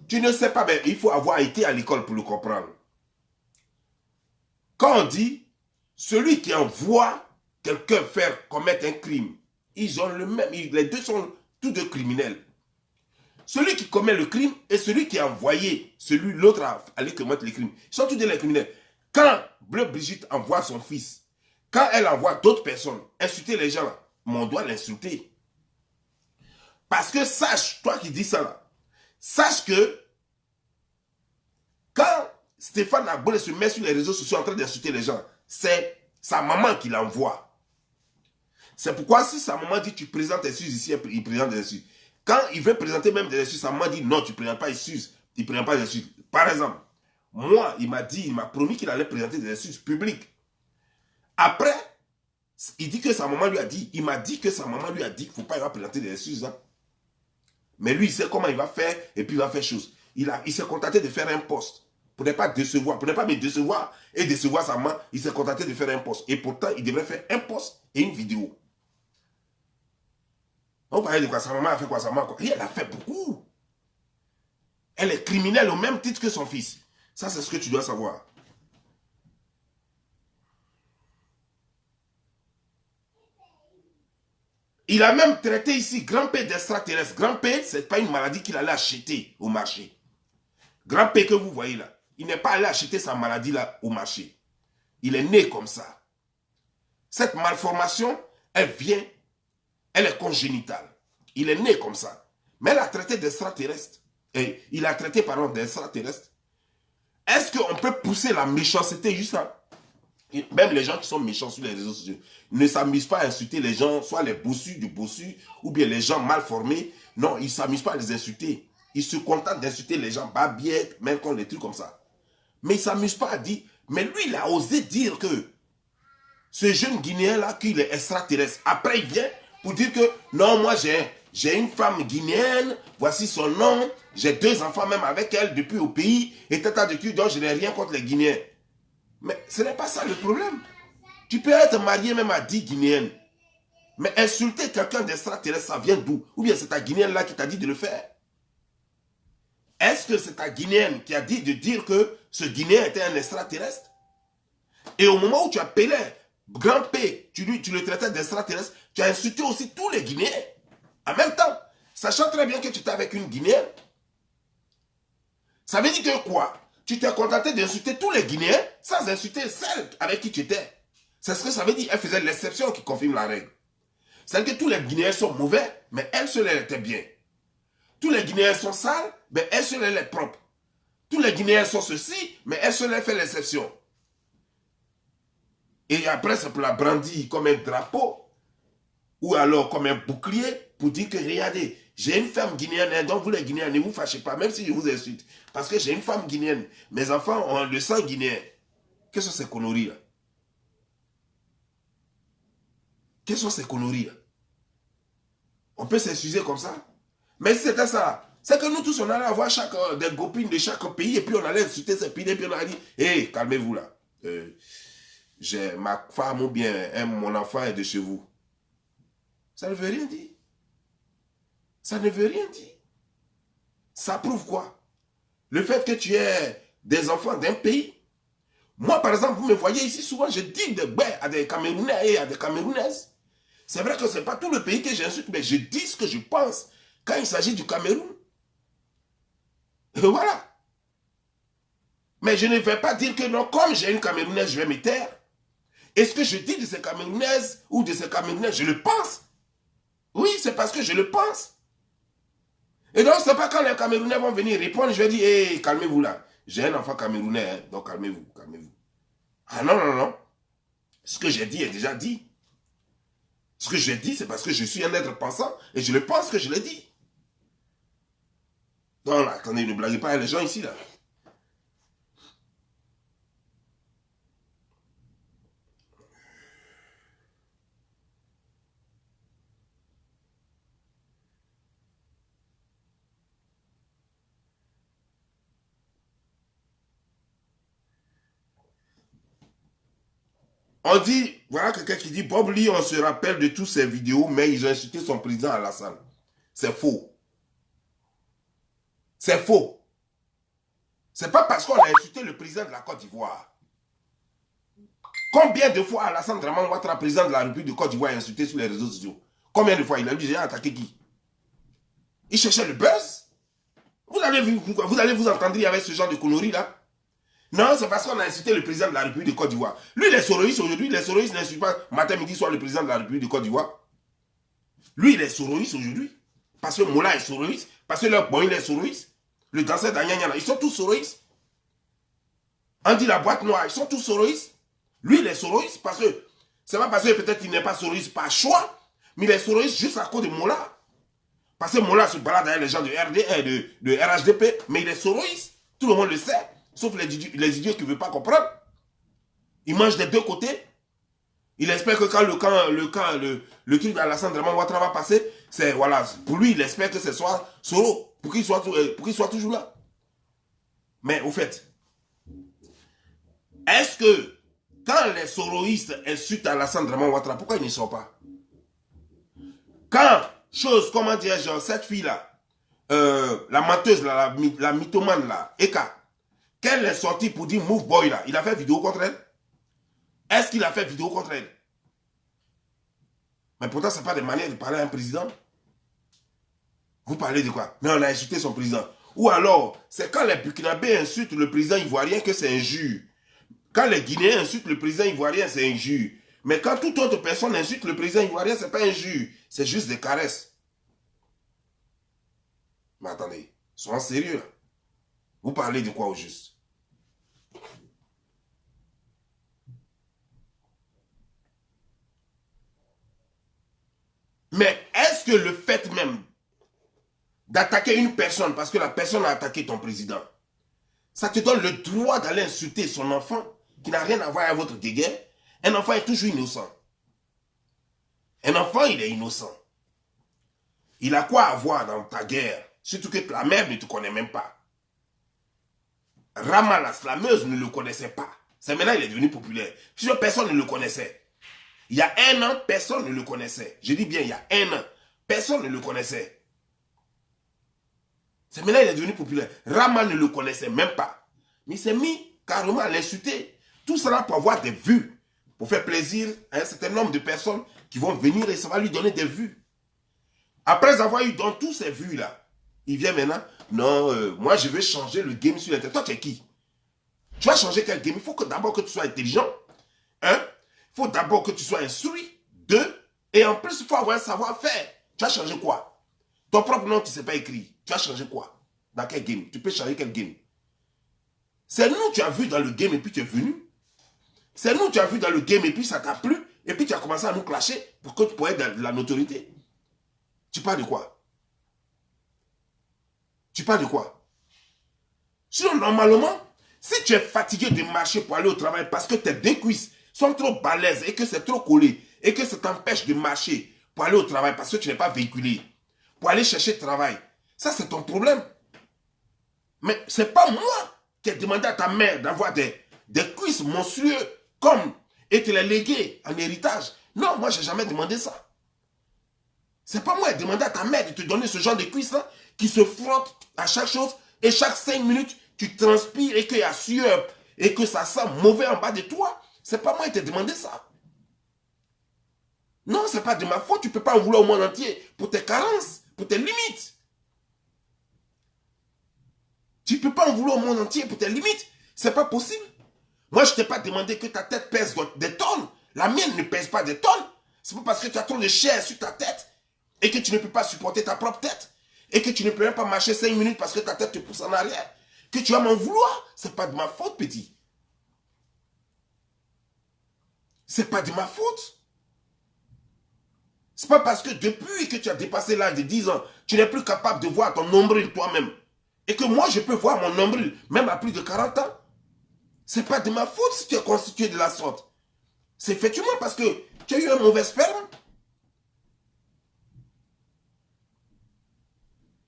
tu ne sais pas, mais il faut avoir été à l'école pour le comprendre. Quand on dit, celui qui envoie quelqu'un commettre un crime, ils ont le même, les deux sont tous deux criminels. Celui qui commet le crime et celui qui a envoyé l'autre à aller commettre le crime, ils sont tous deux les criminels. Quand Bleu Brigitte envoie son fils, quand elle envoie d'autres personnes insulter les gens, là, on doit l'insulter. Parce que sache, toi qui dis ça là, sache que quand Stéphane Aboul se met sur les réseaux sociaux en train d'insulter les gens, c'est sa maman qui l'envoie. C'est pourquoi si sa maman dit tu présentes des excuses ici, il présente des excuses. Quand il veut présenter même des excuses, sa maman dit non, tu ne présentes pas des excuses. il ne prend pas des insultes. Par exemple, moi, il m'a promis qu'il allait présenter des insultes publiques. Après, il dit que sa maman lui a dit, il m'a dit que sa maman lui a dit qu'il ne faut pas il va présenter des excuses. Hein. Mais lui, il sait comment il va faire et puis il va faire chose. Il s'est contenté de faire un poste pour ne pas décevoir, pour ne pas me décevoir et décevoir sa maman. Il s'est contenté de faire un poste. Et pourtant, il devrait faire un poste et une vidéo. On parlait de quoi sa maman a fait quoi sa maman quoi. Et elle a fait beaucoup. Elle est criminelle au même titre que son fils. Ça, c'est ce que tu dois savoir. Il a même traité ici grand-père d'extraterrestre. Grand-père, ce n'est pas une maladie qu'il allait acheter au marché. Grand-père que vous voyez là, il n'est pas allé acheter sa maladie là au marché. Il est né comme ça. Cette malformation, elle vient, elle est congénitale. Il est né comme ça. Mais elle a traité d'extraterrestre. Et il a traité, pardon, d'extraterrestre. Est-ce qu'on peut pousser la méchanceté juste là? Même les gens qui sont méchants sur les réseaux sociaux ne s'amusent pas à insulter les gens, soit les bossus du bossu, ou bien les gens mal formés. Non, ils ne s'amusent pas à les insulter. Ils se contentent d'insulter les gens babiettes, même quand des trucs comme ça. Mais ils ne s'amusent pas à dire. Mais lui, il a osé dire que ce jeune Guinéen-là, qu'il est extraterrestre. Après, il vient pour dire que non, moi j'ai une femme guinéenne, voici son nom, j'ai 2 enfants même avec elle depuis au pays, et tata de cul, donc je n'ai rien contre les Guinéens. Mais ce n'est pas ça le problème. Tu peux être marié même à 10 Guinéennes. Mais insulter quelqu'un d'extraterrestre, ça vient d'où? Ou bien c'est ta Guinéenne là qui t'a dit de le faire? Est-ce que c'est ta Guinéenne qui a dit de dire que ce Guinéen était un extraterrestre? Et au moment où tu appelais grand-père, tu le traitais d'extraterrestre, tu as insulté aussi tous les Guinéens. En même temps, sachant très bien que tu étais avec une Guinéenne. Ça veut dire que quoi? Tu t'es contenté d'insulter tous les Guinéens sans insulter celle avec qui tu étais. C'est ce que ça veut dire. Elle faisait l'exception qui confirme la règle. C'est-à-dire que tous les Guinéens sont mauvais, mais elle seule, elle était bien. Tous les Guinéens sont sales, mais elle seule, elle est propre. Tous les Guinéens sont ceci, mais elle seule, elle fait l'exception. Et après, c'est pour la brandir comme un drapeau, ou alors comme un bouclier, pour dire que, regardez, j'ai une femme guinéenne, donc vous les Guinéens, ne vous fâchez pas, même si je vous insulte. Parce que j'ai une femme guinéenne. Mes enfants ont le sang guinéen. Qu'est-ce que c'est ces conneries là? Quelles sont ces conneries là? On peut s'excuser comme ça? Mais si c'était ça, c'est que nous tous, on allait avoir des copines de chaque pays, et puis on allait insulter ces pays, et puis on allait dire, hé, calmez-vous là. J'ai ma femme ou bien mon enfant est de chez vous. Ça ne veut rien dire. Ça ne veut rien dire. Ça prouve quoi? Le fait que tu aies des enfants d'un pays. Moi, par exemple, vous me voyez ici, souvent, je dis des bêtes à des Camerounais et à des Camerounaises. C'est vrai que ce n'est pas tout le pays que j'insulte, mais je dis ce que je pense quand il s'agit du Cameroun. Et voilà. Mais je ne vais pas dire que non, comme j'ai une Camerounaise, je vais me taire. Et ce que je dis de ces Camerounaises ou de ces Camerounais, je le pense. Oui, c'est parce que je le pense. Et donc, ce n'est pas quand les Camerounais vont venir répondre, je vais dire, hé, calmez-vous là. J'ai un enfant camerounais, hein, donc calmez-vous, calmez-vous. Ah non, non, non. Ce que j'ai dit est déjà dit. Ce que j'ai dit, c'est parce que je suis un être pensant et je le pense que je l'ai dit. Non, là, attendez, ne blaguez pas les gens ici, là. On dit, voilà quelqu'un qui dit, Bob Lee, on se rappelle de toutes ces vidéos, mais ils ont insulté son président à la salle. C'est faux. C'est faux. C'est pas parce qu'on a insulté le président de la Côte d'Ivoire. Combien de fois Alassane Dramane Ouattara, président de la République de Côte d'Ivoire, a insulté sur les réseaux sociaux? Combien de fois il a dit, j'ai attaqué qui? Il cherchait le buzz. Vous allez vous entendre avec ce genre de conneries là? Non, c'est parce qu'on a insulté le président de la République de Côte d'Ivoire. Lui, les soroïstes aujourd'hui, les soroïstes n'insultent pas matin, midi, soir le président de la République de Côte d'Ivoire. Lui, il est soroïste aujourd'hui. Parce que Moula est soroïste. Parce que leur bon, il est soroïste. Le danseur d'Anyanyana, ils sont tous soroïstes. Andy la boîte noire, ils sont tous soroïstes. Lui, il est soroïste parce que, c'est pas parce que peut-être il n'est pas soroïste par choix, mais il est soroïste juste à cause de Moula. Parce que Mollah se balade avec les gens de, de RHDP, mais il est soroïste. Tout le monde le sait, sauf les idiots qui ne veulent pas comprendre. Il mange des deux côtés. Il espère que quand le truc d'Alassane Draman Ouattara va passer, c'est, voilà, pour lui, il espère que ce soit Soro, pour qu'il soit toujours là. Mais au fait, est-ce que quand les soroïstes insultent Alassane Draman Ouattara, pourquoi ils ne sont pas? Quand, comment dirais-je, cette fille-là, la menteuse, là, la mythomane, là, Eka, qu'elle est sortie pour dire Move Boy, là, il a fait vidéo contre elle? Est-ce qu'il a fait vidéo contre elle? Mais pourtant, ce n'est pas des manières de parler à un président. Vous parlez de quoi? Mais on a insulté son président. Ou alors, c'est quand les Burkinabés insultent le président ivoirien que c'est injure. Quand les Guinéens insultent le président ivoirien, c'est injure. Mais quand toute autre personne insulte le président ivoirien, ce n'est pas injure. C'est juste des caresses. Mais attendez, soyons sérieux là. Vous parlez de quoi au juste? Mais est-ce que le fait même d'attaquer une personne parce que la personne a attaqué ton président, ça te donne le droit d'aller insulter son enfant qui n'a rien à voir avec votre guerre? Un enfant est toujours innocent. Un enfant, il est innocent. Il a quoi à voir dans ta guerre? Surtout que la mère ne te connaît même pas. Rama, la slameuse, ne le connaissait pas. C'est maintenant qu'il est devenu populaire. Plusieurs personnes ne le connaissaient. Il y a un an, personne ne le connaissait. Je dis bien, il y a un an, personne ne le connaissait. C'est maintenant qu'il est devenu populaire. Rama ne le connaissait même pas. Mais il s'est mis carrément à l'insulter. Tout cela pour avoir des vues. Pour faire plaisir à un certain nombre de personnes qui vont venir et ça va lui donner des vues. Après avoir eu dans tous ces vues-là, il vient maintenant, non, moi je vais changer le game sur Internet. Toi, tu es qui? Tu vas changer quel game? Il faut d'abord que tu sois intelligent. Il faut d'abord que tu sois instruit. Deux, et en plus, il faut avoir un savoir-faire. Tu vas changer quoi? Ton propre nom, tu ne sais pas écrire. Tu vas changer quoi? Dans quel game? Tu peux changer quel game? C'est nous, tu as vu dans le game et puis tu es venu. C'est nous, tu as vu dans le game et puis ça t'a plu. Et puis tu as commencé à nous clasher pour que tu puisses être de la notoriété. Tu parles de quoi? Tu parles de quoi? Sinon, normalement, si tu es fatigué de marcher pour aller au travail parce que tes deux cuisses sont trop balèzes et que c'est trop collé et que ça t'empêche de marcher pour aller au travail parce que tu n'es pas véhiculé, pour aller chercher travail, ça c'est ton problème. Mais ce n'est pas moi qui ai demandé à ta mère d'avoir des cuisses monstrueux comme et te les léguer en héritage. Non, moi je n'ai jamais demandé ça. C'est pas moi qui ai demandé à ta mère de te donner ce genre de cuisses-là qui se frottent à chaque chose et chaque 5 minutes, tu transpires et qu'il y a sueur et que ça sent mauvais en bas de toi. C'est pas moi qui t'ai demandé ça. Non, c'est pas de ma faute. Tu ne peux pas en vouloir au monde entier pour tes carences, pour tes limites. Tu ne peux pas en vouloir au monde entier pour tes limites. C'est pas possible. Moi, je ne t'ai pas demandé que ta tête pèse des tonnes. La mienne ne pèse pas des tonnes. C'est pas parce que tu as trop de chair sur ta tête et que tu ne peux pas supporter ta propre tête et que tu ne peux même pas marcher 5 minutes parce que ta tête te pousse en arrière que tu vas m'en vouloir. C'est pas de ma faute, petit. C'est pas de ma faute. C'est pas parce que depuis que tu as dépassé l'âge de 10 ans, tu n'es plus capable de voir ton nombril toi-même. Et que moi, je peux voir mon nombril, même à plus de 40 ans. C'est pas de ma faute si tu es constitué de la sorte. C'est effectivement parce que tu as eu un mauvais sperme.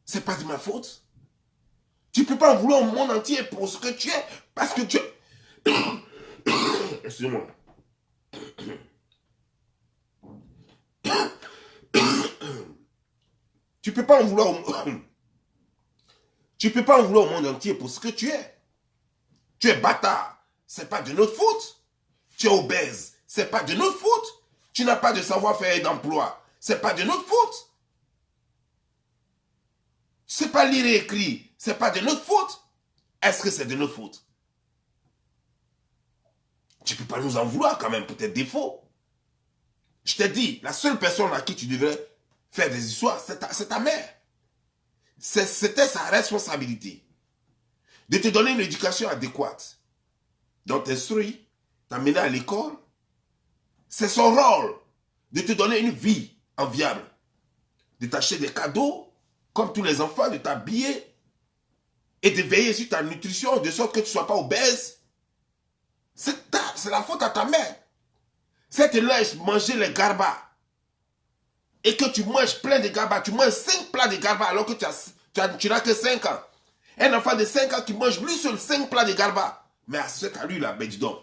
C'est pas de ma faute. Tu ne peux pas en vouloir au monde entier pour ce que tu es. Parce que tu es... Excusez-moi. Tu peux pas en vouloir tu peux pas en vouloir au monde entier pour ce que tu es. Tu es bâtard, c'est pas de notre faute. Tu es obèse, c'est pas de notre faute. Tu n'as pas de savoir-faire et d'emploi, c'est pas de notre faute. C'est pas lire et écrire, c'est pas de notre faute. Est-ce que c'est de notre faute? Tu peux pas nous en vouloir quand même pour tes défauts. Je t'ai dit, la seule personne à qui tu devrais faire des histoires, c'est ta mère. C'était sa responsabilité de te donner une éducation adéquate. Donc t'instruire, t'amener à l'école. C'est son rôle de te donner une vie enviable. De t'acheter des cadeaux, comme tous les enfants, de t'habiller et de veiller sur ta nutrition de sorte que tu ne sois pas obèse. C'est la faute à ta mère. Si elle te laisse manger les garbas et que tu manges plein de garbas, tu manges 5 plats de garbas alors que tu n'as que 5 ans. Un enfant de 5 ans qui mange lui seul 5 plats de garbas. Mais à ce cas lui, là, ben dis donc.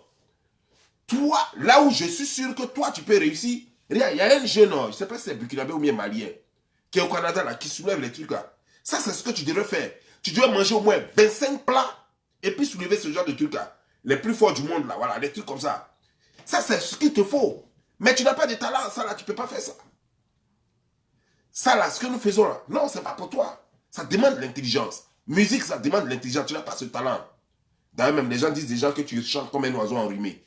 Toi, là où je suis sûr que toi, tu peux réussir. Regarde, il y a un jeune homme, je ne sais pas si c'est burkinabé ou bien malien, qui est au Canada, là, qui soulève les trucs là. Ça, c'est ce que tu devrais faire. Tu devrais manger au moins 25 plats et puis soulever ce genre de trucs là. Les plus forts du monde là, voilà, des trucs comme ça. Ça, c'est ce qu'il te faut. Mais tu n'as pas de talent, ça là, tu ne peux pas faire ça. Ça là, ce que nous faisons là, non, ce n'est pas pour toi. Ça demande l'intelligence. Musique, ça demande l'intelligence, tu n'as pas ce talent. D'ailleurs, même les gens disent déjà que tu chantes comme un oiseau enrhumé.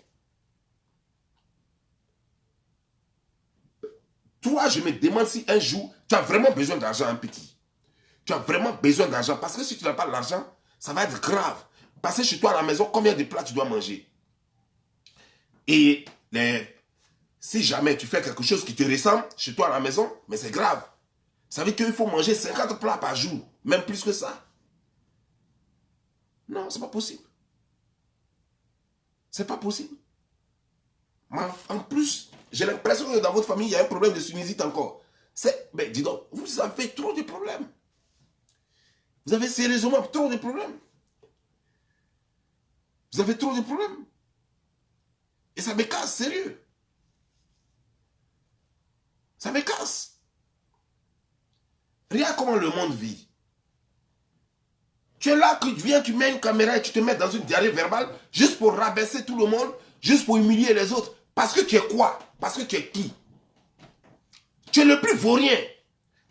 Toi, je me demande si un jour, tu as vraiment besoin d'argent, un petit. Tu as vraiment besoin d'argent. Parce que si tu n'as pas l'argent, ça va être grave. Passer chez toi à la maison, combien de plats tu dois manger? Et si jamais tu fais quelque chose qui te ressemble chez toi à la maison, mais c'est grave. Ça veut dire qu'il faut manger 50 plats par jour. Même plus que ça. Non, c'est pas possible. C'est pas possible. En plus, j'ai l'impression que dans votre famille, il y a un problème de sinusite encore. Mais dis donc, vous avez trop de problèmes. Vous avez sérieusement trop de problèmes. Vous avez trop de problèmes. Et ça me casse, sérieux. Ça me casse. Regarde comment le monde vit. Tu es là, tu viens, tu mets une caméra et tu te mets dans une diarrhée verbale juste pour rabaisser tout le monde, juste pour humilier les autres. Parce que tu es quoi? Parce que tu es qui? Tu es le plus vaurien,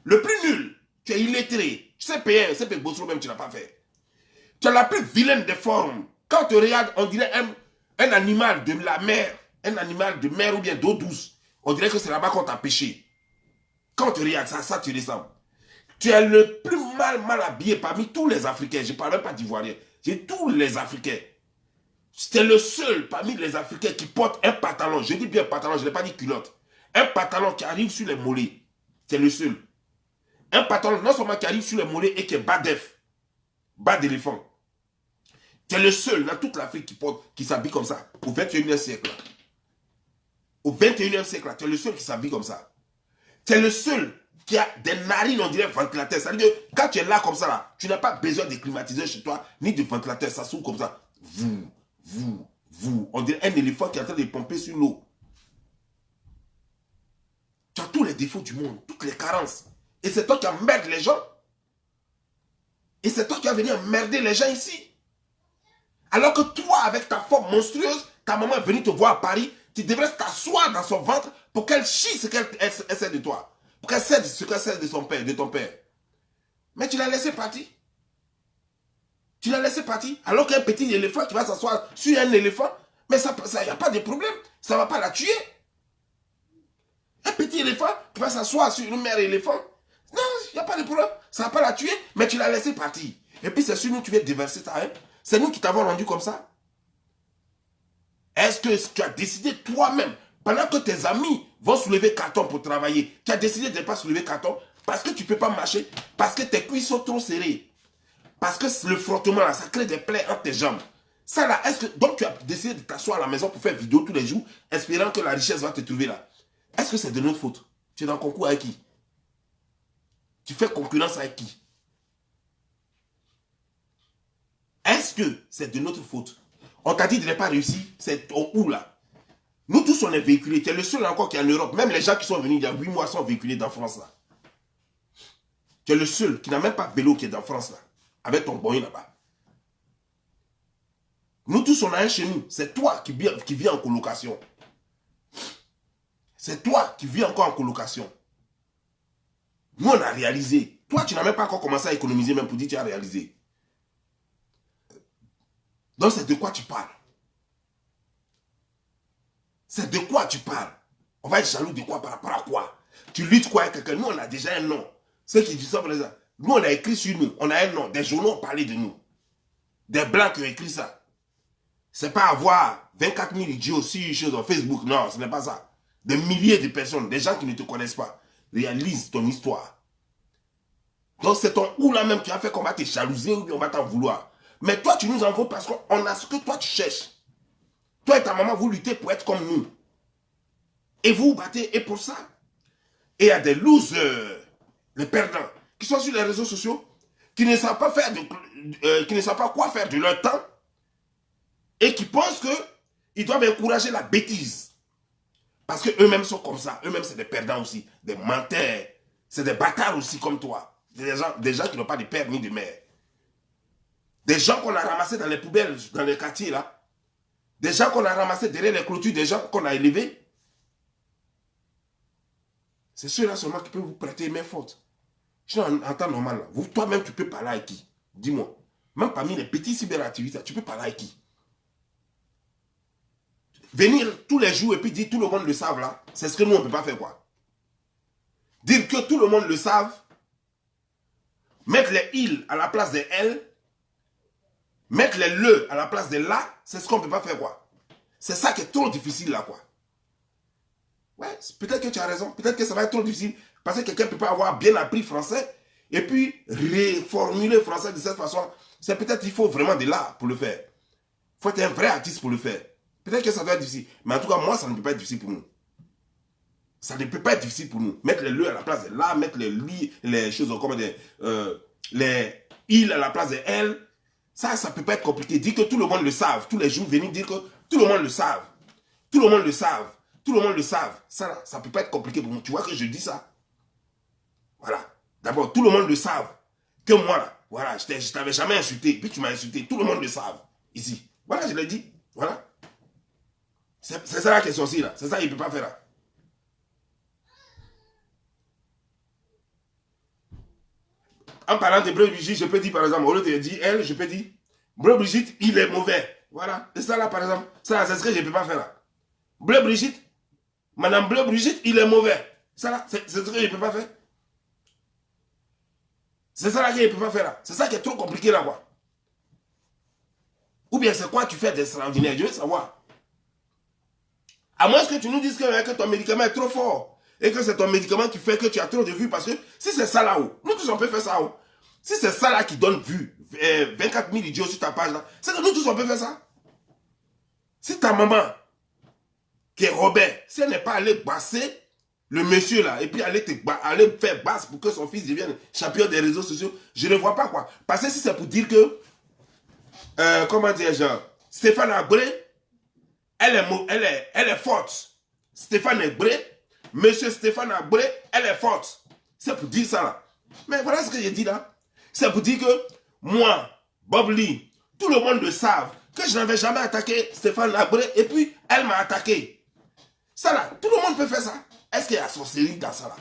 le plus nul. Tu es illettré. Tu sais payer, Bossro même tu n'as pas fait. Tu as la plus vilaine des formes. Quand tu regardes, on dirait un animal de la mer, un animal de mer ou bien d'eau douce. On dirait que c'est là-bas qu'on t'a pêché. Quand tu regardes ça, tu ressembles. Tu es le plus mal habillé parmi tous les Africains. Je ne parle même pas d'Ivoiriens. J'ai tous les Africains. C'était le seul parmi les Africains qui porte un pantalon. Je dis bien pantalon, je n'ai pas dit culotte. Un pantalon qui arrive sur les mollets. C'est le seul. Un pantalon non seulement qui arrive sur les mollets et qui est bas d'œuf. Bas d'éléphant. Tu es le seul dans toute l'Afrique qui s'habille comme ça. Au 21e siècle. Au 21e siècle, tu es le seul qui s'habille comme ça. Tu es le seul qui a des narines, on dirait ventilateur. Ça veut dire que quand tu es là comme ça, là, tu n'as pas besoin de climatiser chez toi, ni de ventilateur. Ça s'ouvre comme ça. Vous. On dirait un éléphant qui est en train de pomper sur l'eau. Tu as tous les défauts du monde, toutes les carences. Et c'est toi qui emmerdes les gens. Et c'est toi qui vas venir emmerder les gens ici. Alors que toi, avec ta forme monstrueuse, ta maman est venue te voir à Paris, tu devrais t'asseoir dans son ventre pour qu'elle chie ce qu'elle sait de toi. Pour qu'elle sait ce qu'elle sait de son père, de ton père. Mais tu l'as laissé partir. Tu l'as laissé partir. Alors qu'un petit éléphant qui va s'asseoir sur un éléphant, mais ça, il n'y a pas de problème. Ça ne va pas la tuer. Un petit éléphant qui va s'asseoir sur une mère éléphant, non, il n'y a pas de problème. Ça ne va pas la tuer, mais tu l'as laissé partir. Et puis c'est sur nous que tu viens déverser ta haine. C'est nous qui t'avons rendu comme ça. Est-ce que tu as décidé toi-même, pendant que tes amis vont soulever carton pour travailler, tu as décidé de ne pas soulever carton parce que tu ne peux pas marcher, parce que tes cuisses sont trop serrées, parce que le frottement là, ça crée des plaies entre tes jambes. Ça là, donc tu as décidé de t'asseoir à la maison pour faire vidéo tous les jours, espérant que la richesse va te trouver là. Est-ce que c'est de notre faute? Tu es dans le concours avec qui? Tu fais concurrence avec qui? Est-ce que c'est de notre faute? On t'a dit de ne pas réussir, c'est où là? Nous tous on est véhiculés, tu es le seul encore qui est en Europe. Même les gens qui sont venus il y a 8 mois sont véhiculés dans France là. Tu es le seul qui n'a même pas vélo qui est dans France là. Avec ton boy là-bas. Nous tous on a un chez nous. C'est toi qui vis en colocation. C'est toi qui vis encore en colocation. Nous on a réalisé. Toi tu n'as même pas encore commencé à économiser même pour dire que tu as réalisé. Donc c'est de quoi tu parles? C'est de quoi tu parles? On va être jaloux de quoi par rapport à quoi? Tu luttes quoi avec quelqu'un? Nous, on a déjà un nom. Ceux qui disent ça, par exemple, nous, on a écrit sur nous. On a un nom. Des journaux ont parlé de nous. Des blancs qui ont écrit ça. C'est pas avoir 24 000 idiots sur Facebook. Non, ce n'est pas ça. Des milliers de personnes, des gens qui ne te connaissent pas, réalisent ton histoire. Donc c'est ton ou là même qui a fait qu'on va te jalouser ou bien on va t'en vouloir. Mais toi, tu nous en veux parce qu'on a ce que toi tu cherches. Toi et ta maman, vous luttez pour être comme nous. Et vous vous battez, et pour ça. Et il y a des losers, les perdants, qui sont sur les réseaux sociaux, qui ne savent pas qui ne savent pas quoi faire de leur temps, et qui pensent qu'ils doivent encourager la bêtise. Parce qu'eux-mêmes sont comme ça. Eux-mêmes, c'est des perdants aussi, des menteurs. C'est des bâtards aussi comme toi. Des gens qui n'ont pas de père ni de mère. Des gens qu'on a ramassés dans les poubelles, dans les quartiers là. Des gens qu'on a ramassés derrière les clôtures, des gens qu'on a élevés. C'est ceux-là seulement qui peuvent vous prêter main forte. Sinon, en temps normal, toi-même, tu peux parler avec qui? Dis-moi. Même parmi les petits cyberactivistes, tu peux parler avec qui? Venir tous les jours et puis dire tout le monde le savent là, c'est ce que nous, on ne peut pas faire quoi. Dire que tout le monde le savent, mettre les il à la place des elle, mettre les le à la place des la, c'est ce qu'on ne peut pas faire quoi. C'est ça qui est trop difficile là quoi. Ouais, peut-être que tu as raison, peut-être que ça va être trop difficile parce que quelqu'un ne peut pas avoir bien appris français et puis reformuler le français de cette façon. C'est peut-être qu'il faut vraiment de l'art pour le faire. Il faut être un vrai artiste pour le faire. Peut-être que ça doit être difficile. Mais en tout cas, moi, ça ne peut pas être difficile pour nous. Ça ne peut pas être difficile pour nous. Mettre les le à la place de la, mettre les li, les choses comme les il à la place de elle. Ça ne peut pas être compliqué. Dire que tout le monde le savent. Tous les jours, venir dire que tout le monde le savent. Tout le monde le savent. Tout le monde le savent. Ça ne peut pas être compliqué pour nous. Tu vois que je dis ça? Voilà. D'abord, tout le monde le savent. Que moi, là, voilà, je ne t'avais jamais insulté. Puis tu m'as insulté. Tout le monde le savent. Ici. Voilà, je l'ai dit. Voilà. C'est ça la question aussi, là. C'est ça qu'il ne peut pas faire, là. En parlant de Bleu Brigitte, je peux dire, par exemple, au lieu de dire elle, je peux dire, Bleu Brigitte, il est mauvais. Voilà. Et ça, là, par exemple, ça, c'est ce que je ne peux pas faire, là. Bleu Brigitte, Madame Bleu Brigitte, il est mauvais. Ça, là, c'est ce que je ne peux pas faire. C'est ça, là, que je ne peux pas faire, là. C'est ça qui est trop compliqué, là, quoi. Ou bien, c'est quoi tu fais d'extraordinaire? Je veux savoir. À moins que tu nous dises que ton médicament est trop fort et que c'est ton médicament qui fait que tu as trop de vues. Parce que si c'est ça là-haut, nous tous on peut faire ça là-haut. Si c'est ça là qui donne vue, 24 000 idiots sur ta page là, c'est que nous tous on peut faire ça. Si ta maman, qui est Robert, si elle n'est pas allée basser le monsieur là, et puis aller faire basse pour que son fils devienne champion des réseaux sociaux, je ne vois pas quoi. Parce que si c'est pour dire que, comment dire, Stéphane Abré, elle est forte. Stéphane Abré, monsieur Stéphane Abré, elle est forte. C'est pour dire ça là. Mais voilà ce que j'ai dit là. C'est pour dire que moi, Bob Lee, tout le monde le savent que je n'avais jamais attaqué Stéphane Abré et puis elle m'a attaqué. Ça là, tout le monde peut faire ça. Est-ce qu'il y a sorcellerie dans ça là?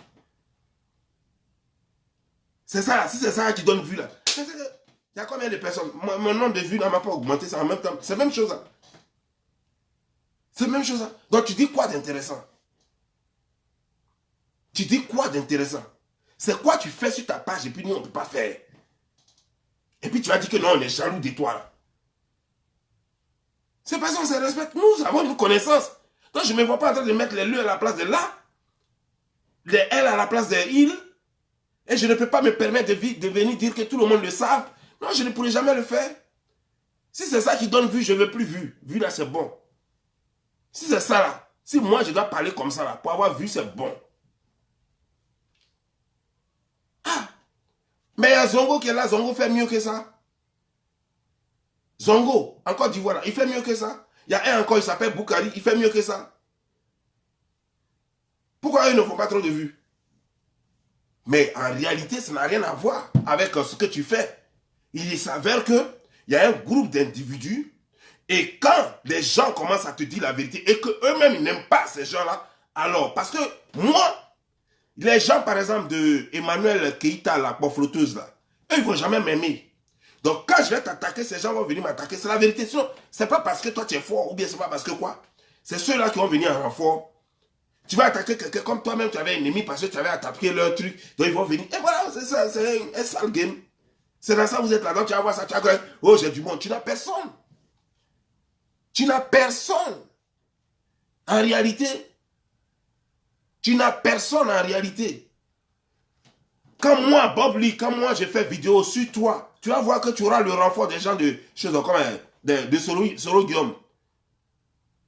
C'est ça là, si c'est ça qui donne vue là. Il y a combien de personnes? Mon nombre de vues n'a pas augmenté, ça en même temps. C'est la même chose là. C'est la même chose. Hein. Donc tu dis quoi d'intéressant? Tu dis quoi d'intéressant? C'est quoi tu fais sur ta page et puis nous on ne peut pas faire? Et puis tu as dit que non, on est jaloux de toi là. C'est parce qu'on se respecte. Nous avons une connaissance. Donc je ne me vois pas en train de mettre les le à la place de là, les elle à la place des il. Et je ne peux pas me permettre de venir dire que tout le monde le savent. Non, je ne pourrai jamais le faire. Si c'est ça qui donne vue, je ne veux plus vue. Vue là, c'est bon. Si c'est ça là, si moi je dois parler comme ça là, pour avoir vu, c'est bon. Ah, mais il y a Zongo qui est là, Zongo fait mieux que ça. Zongo, en Côte d'Ivoire, il fait mieux que ça. Il y a un encore, il s'appelle Boukari, il fait mieux que ça. Pourquoi ils ne font pas trop de vues? Mais en réalité, ça n'a rien à voir avec ce que tu fais. Il s'avère qu'il y a un groupe d'individus et quand les gens commencent à te dire la vérité et qu'eux-mêmes n'aiment pas ces gens-là, alors, parce que moi, les gens, par exemple, de Emmanuel Keïta, la flotteuse, là, eux, ils ne vont jamais m'aimer. Donc, quand je vais t'attaquer, ces gens vont venir m'attaquer. C'est la vérité. Sinon, ce n'est pas parce que toi, tu es fort ou bien c'est pas parce que quoi. C'est ceux-là qui vont venir en renfort. Tu vas attaquer quelqu'un comme toi-même, tu avais un ennemi parce que tu avais attaqué leur truc. Donc, ils vont venir. Et voilà, c'est ça, c'est un sale game. C'est dans ça que vous êtes là-dedans, tu vas voir ça, tu vas dire, oh, j'ai du monde. Tu n'as personne. Tu n'as personne. En réalité, tu n'as personne en réalité. Quand moi, Bob Lee, quand moi j'ai fait vidéo sur toi, tu vas voir que tu auras le renfort des gens de choses comme de Soro Guillaume.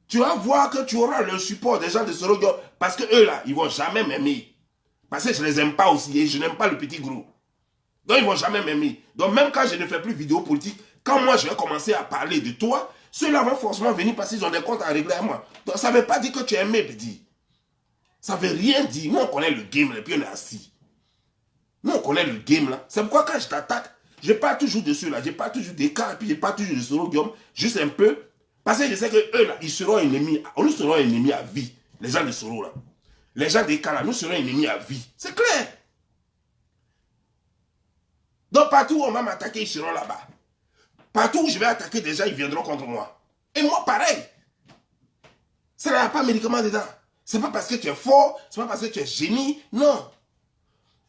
Tu vas voir que tu auras le support des gens de Soro Guillaume. Parce que eux là, ils vont jamais m'aimer. Parce que je les aime pas aussi et je n'aime pas le petit gros. Donc ils vont jamais m'aimer. Donc même quand je ne fais plus vidéo politique, quand moi je vais commencer à parler de toi, ceux-là vont forcément venir parce qu'ils ont des comptes à régler à moi. Donc ça ne veut pas dire que tu es aimé, petit. Ça ne veut rien dire. Nous on connaît le game et puis on est assis. Nous, on connaît le game là. C'est pourquoi quand je t'attaque, je parle toujours de ceux-là. Je parle toujours des cas et puis je parle toujours de Soro Guillaume. Juste un peu. Parce que je sais que eux là, ils seront ennemis. Nous serons ennemis à vie. Les gens de Soro là. Les gens des cas là, nous serons ennemis à vie. C'est clair. Donc partout où on va m'attaquer, ils seront là-bas. Partout où je vais attaquer des gens, ils viendront contre moi. Et moi, pareil. Ça n'a pas médicament dedans. C'est pas parce que tu es fort, c'est pas parce que tu es génie. Non.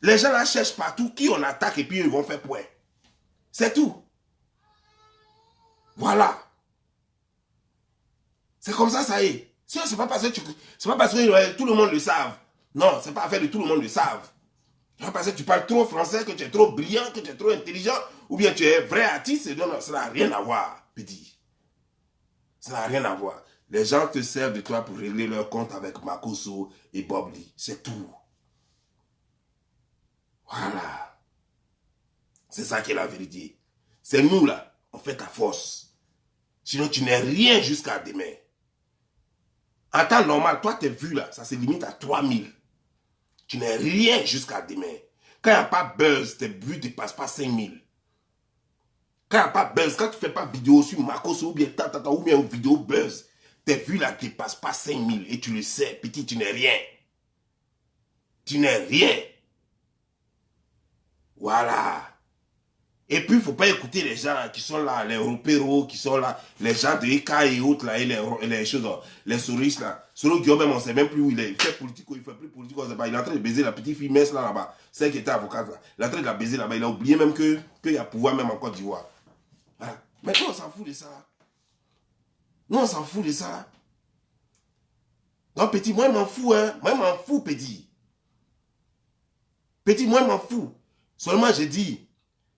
Les gens là cherchent partout qui on attaque et puis ils vont faire point. C'est tout. Voilà. C'est comme ça y est. C'est pas parce que tout le monde le savent. Non, c'est pas affaire de tout le monde le savent. C'est pas parce que tu parles trop français, que tu es trop brillant, que tu es trop intelligent, ou bien tu es vrai artiste. Non, ça n'a rien à voir, petit. Ça n'a rien à voir. Les gens te servent de toi pour régler leur compte avec Makosso et Bob Lee. C'est tout. Voilà. C'est ça qui est la vérité. C'est nous là, on fait ta force. Sinon tu n'es rien jusqu'à demain. En temps normal, toi tes vues là, ça se limite à 3000. Tu n'es rien jusqu'à demain. Quand il n'y a pas buzz, tes vues ne dépassent pas 5000. Quand il n'y a pas buzz, quand tu ne fais pas vidéo sur Makosso ou bien ou bien une vidéo buzz, tes vues là ne dépassent pas 5000. Et tu le sais, petit, tu n'es rien. Tu n'es rien. Voilà. Et puis, il ne faut pas écouter les gens qui sont là, les Européros, qui sont là, les gens de EK et autres, là, et les choses, les souristes, là. Soro Guillaume, même, on ne sait même plus où il est. Il fait politique ou il ne fait plus politique, on ne sait pas. Il est en train de baiser la petite fille mince, là-bas. Celle qui était avocate, là. Il est en train de la baiser là-bas. Il a oublié même qu'il y a pouvoir même en Côte d'Ivoire. Voilà. Mais nous, on s'en fout de ça. Nous, on s'en fout de ça. Non, petit, moi, je m'en fous, hein. Moi, je m'en fous, petit. Petit, moi, je m'en fous. Seulement, j'ai dit,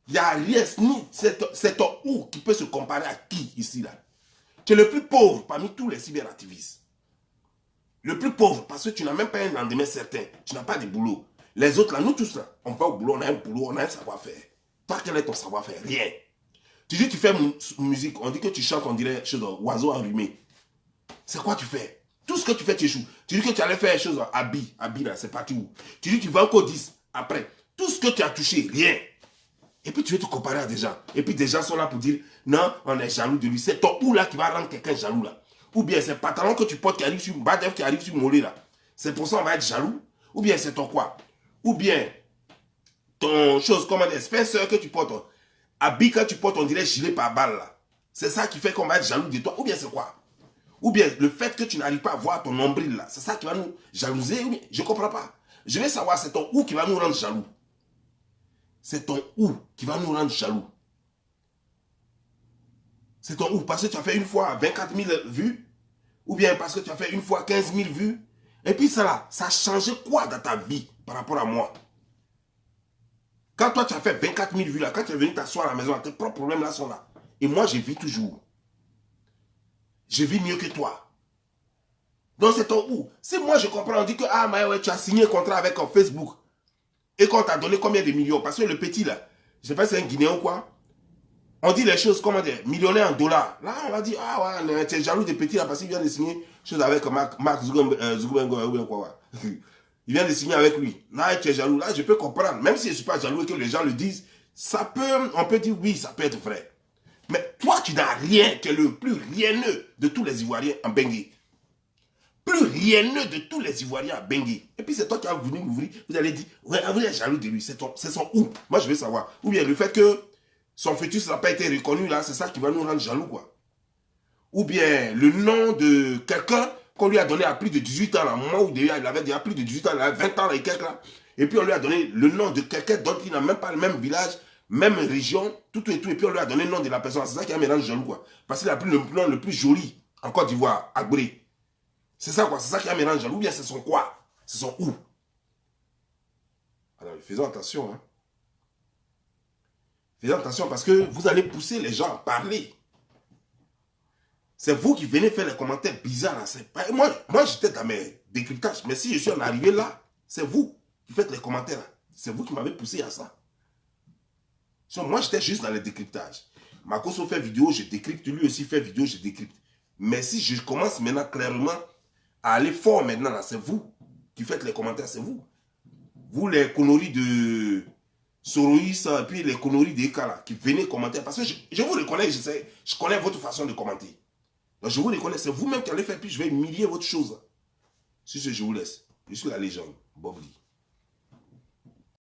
il n'y a rien, c'est ton ou qui peut se comparer à qui ici, là. Tu es le plus pauvre parmi tous les cyberactivistes. Le plus pauvre, parce que tu n'as même pas un lendemain certain. Tu n'as pas de boulot. Les autres, là, nous tous, là, on va au boulot, on a un boulot, on a un savoir-faire. Toi, quel est ton savoir-faire? Rien. Tu dis, tu fais musique, on dit que tu chantes, on dirait, chose, oiseau enrhumé. C'est quoi tu fais? Tout ce que tu fais, tu échoues. Tu dis que tu allais faire chose, habit là, c'est parti où? Tu dis, tu vas encore 10 après. Tout ce que tu as touché, rien. Et puis tu veux te comparer à des gens. Et puis des gens sont là pour dire, non, on est jaloux de lui. C'est ton ou là qui va rendre quelqu'un jaloux là. Ou bien c'est le pantalon que tu portes qui arrive sur Badef, qui arrive sur Mollet là. C'est pour ça qu'on va être jaloux. Ou bien c'est ton quoi? Ou bien ton chose comme un espèce que tu portes. Habit que tu portes, on dirait gilet par balle là. C'est ça qui fait qu'on va être jaloux de toi. Ou bien c'est quoi? Ou bien le fait que tu n'arrives pas à voir ton nombril là. C'est ça qui va nous jalouser. Je ne comprends pas. Je vais savoir c'est ton ou qui va nous rendre jaloux. C'est ton ou qui va nous rendre jaloux. C'est ton ou parce que tu as fait une fois 24 000 vues, ou bien parce que tu as fait une fois 15 000 vues. Et puis ça là, ça a changé quoi dans ta vie par rapport à moi? Quand toi tu as fait 24 000 vues là, quand tu es venu t'asseoir à la maison, tes propres problèmes là sont là. Et moi je vis toujours. Je vis mieux que toi. Donc c'est ton ou. Si moi je comprends, on dit que ah, mais ouais, tu as signé un contrat avec Facebook. Et qu'on t'a donné combien de millions? Parce que le petit là, je ne sais pas si c'est un Guinéen ou quoi. On dit les choses, comment dire, millionnaire en dollars. Là, on va dire, ah ouais, tu es jaloux des petits là parce qu'il vient de signer chose avec Mark Zuckerberg ou bien quoi. Il vient de signer avec lui. Là, tu es jaloux. Là, je peux comprendre. Même si je ne suis pas jaloux et que les gens le disent, ça peut, on peut dire oui, ça peut être vrai. Mais toi, tu n'as rien. Tu es le plus rieneux de tous les Ivoiriens en Bengué. Plus rieneux de tous les Ivoiriens à Bengué. Et puis c'est toi qui as venu m'ouvrir. Vous allez dire, ouais, vous êtes jaloux de lui. C'est son ou. Moi, je veux savoir. Ou bien le fait que son fœtus n'a pas été reconnu, là, c'est ça qui va nous rendre jaloux, quoi. Ou bien le nom de quelqu'un qu'on lui a donné à plus de 18 ans, là, au moment où il avait déjà plus de 18 ans, il avait 20 ans et quelques, là. Et puis on lui a donné le nom de quelqu'un d'autre qui n'a même pas le même village, même région, tout et tout. Et puis on lui a donné le nom de la personne. C'est ça qui a mélange jaloux, quoi. Parce qu'il a pris le nom le plus joli en Côte d'Ivoire, Agbré. C'est ça, quoi. C'est ça qui a mélange jaloux. Ou bien c'est son quoi? C'est son où? Alors, faisons attention. Hein. Faisons attention parce que vous allez pousser les gens à parler. C'est vous qui venez faire les commentaires bizarres. Là. Moi j'étais dans mes décryptages. Mais si je suis en arrivé là, c'est vous qui faites les commentaires. C'est vous qui m'avez poussé à ça. Moi, j'étais juste dans les décryptages. Makosso fait vidéo, je décrypte. Lui aussi fait vidéo, je décrypte. Mais si je commence maintenant clairement à aller fort maintenant, c'est vous qui faites les commentaires, c'est vous. Vous, les conneries de Soroïs, et puis les conneries d'Eka, qui venez commenter. Parce que je vous reconnais, je connais votre façon de commenter. Donc je vous reconnais, c'est vous-même qui allez faire, puis je vais humilier votre chose. Sur ce, je vous laisse. Je suis la légende, Bob Lee.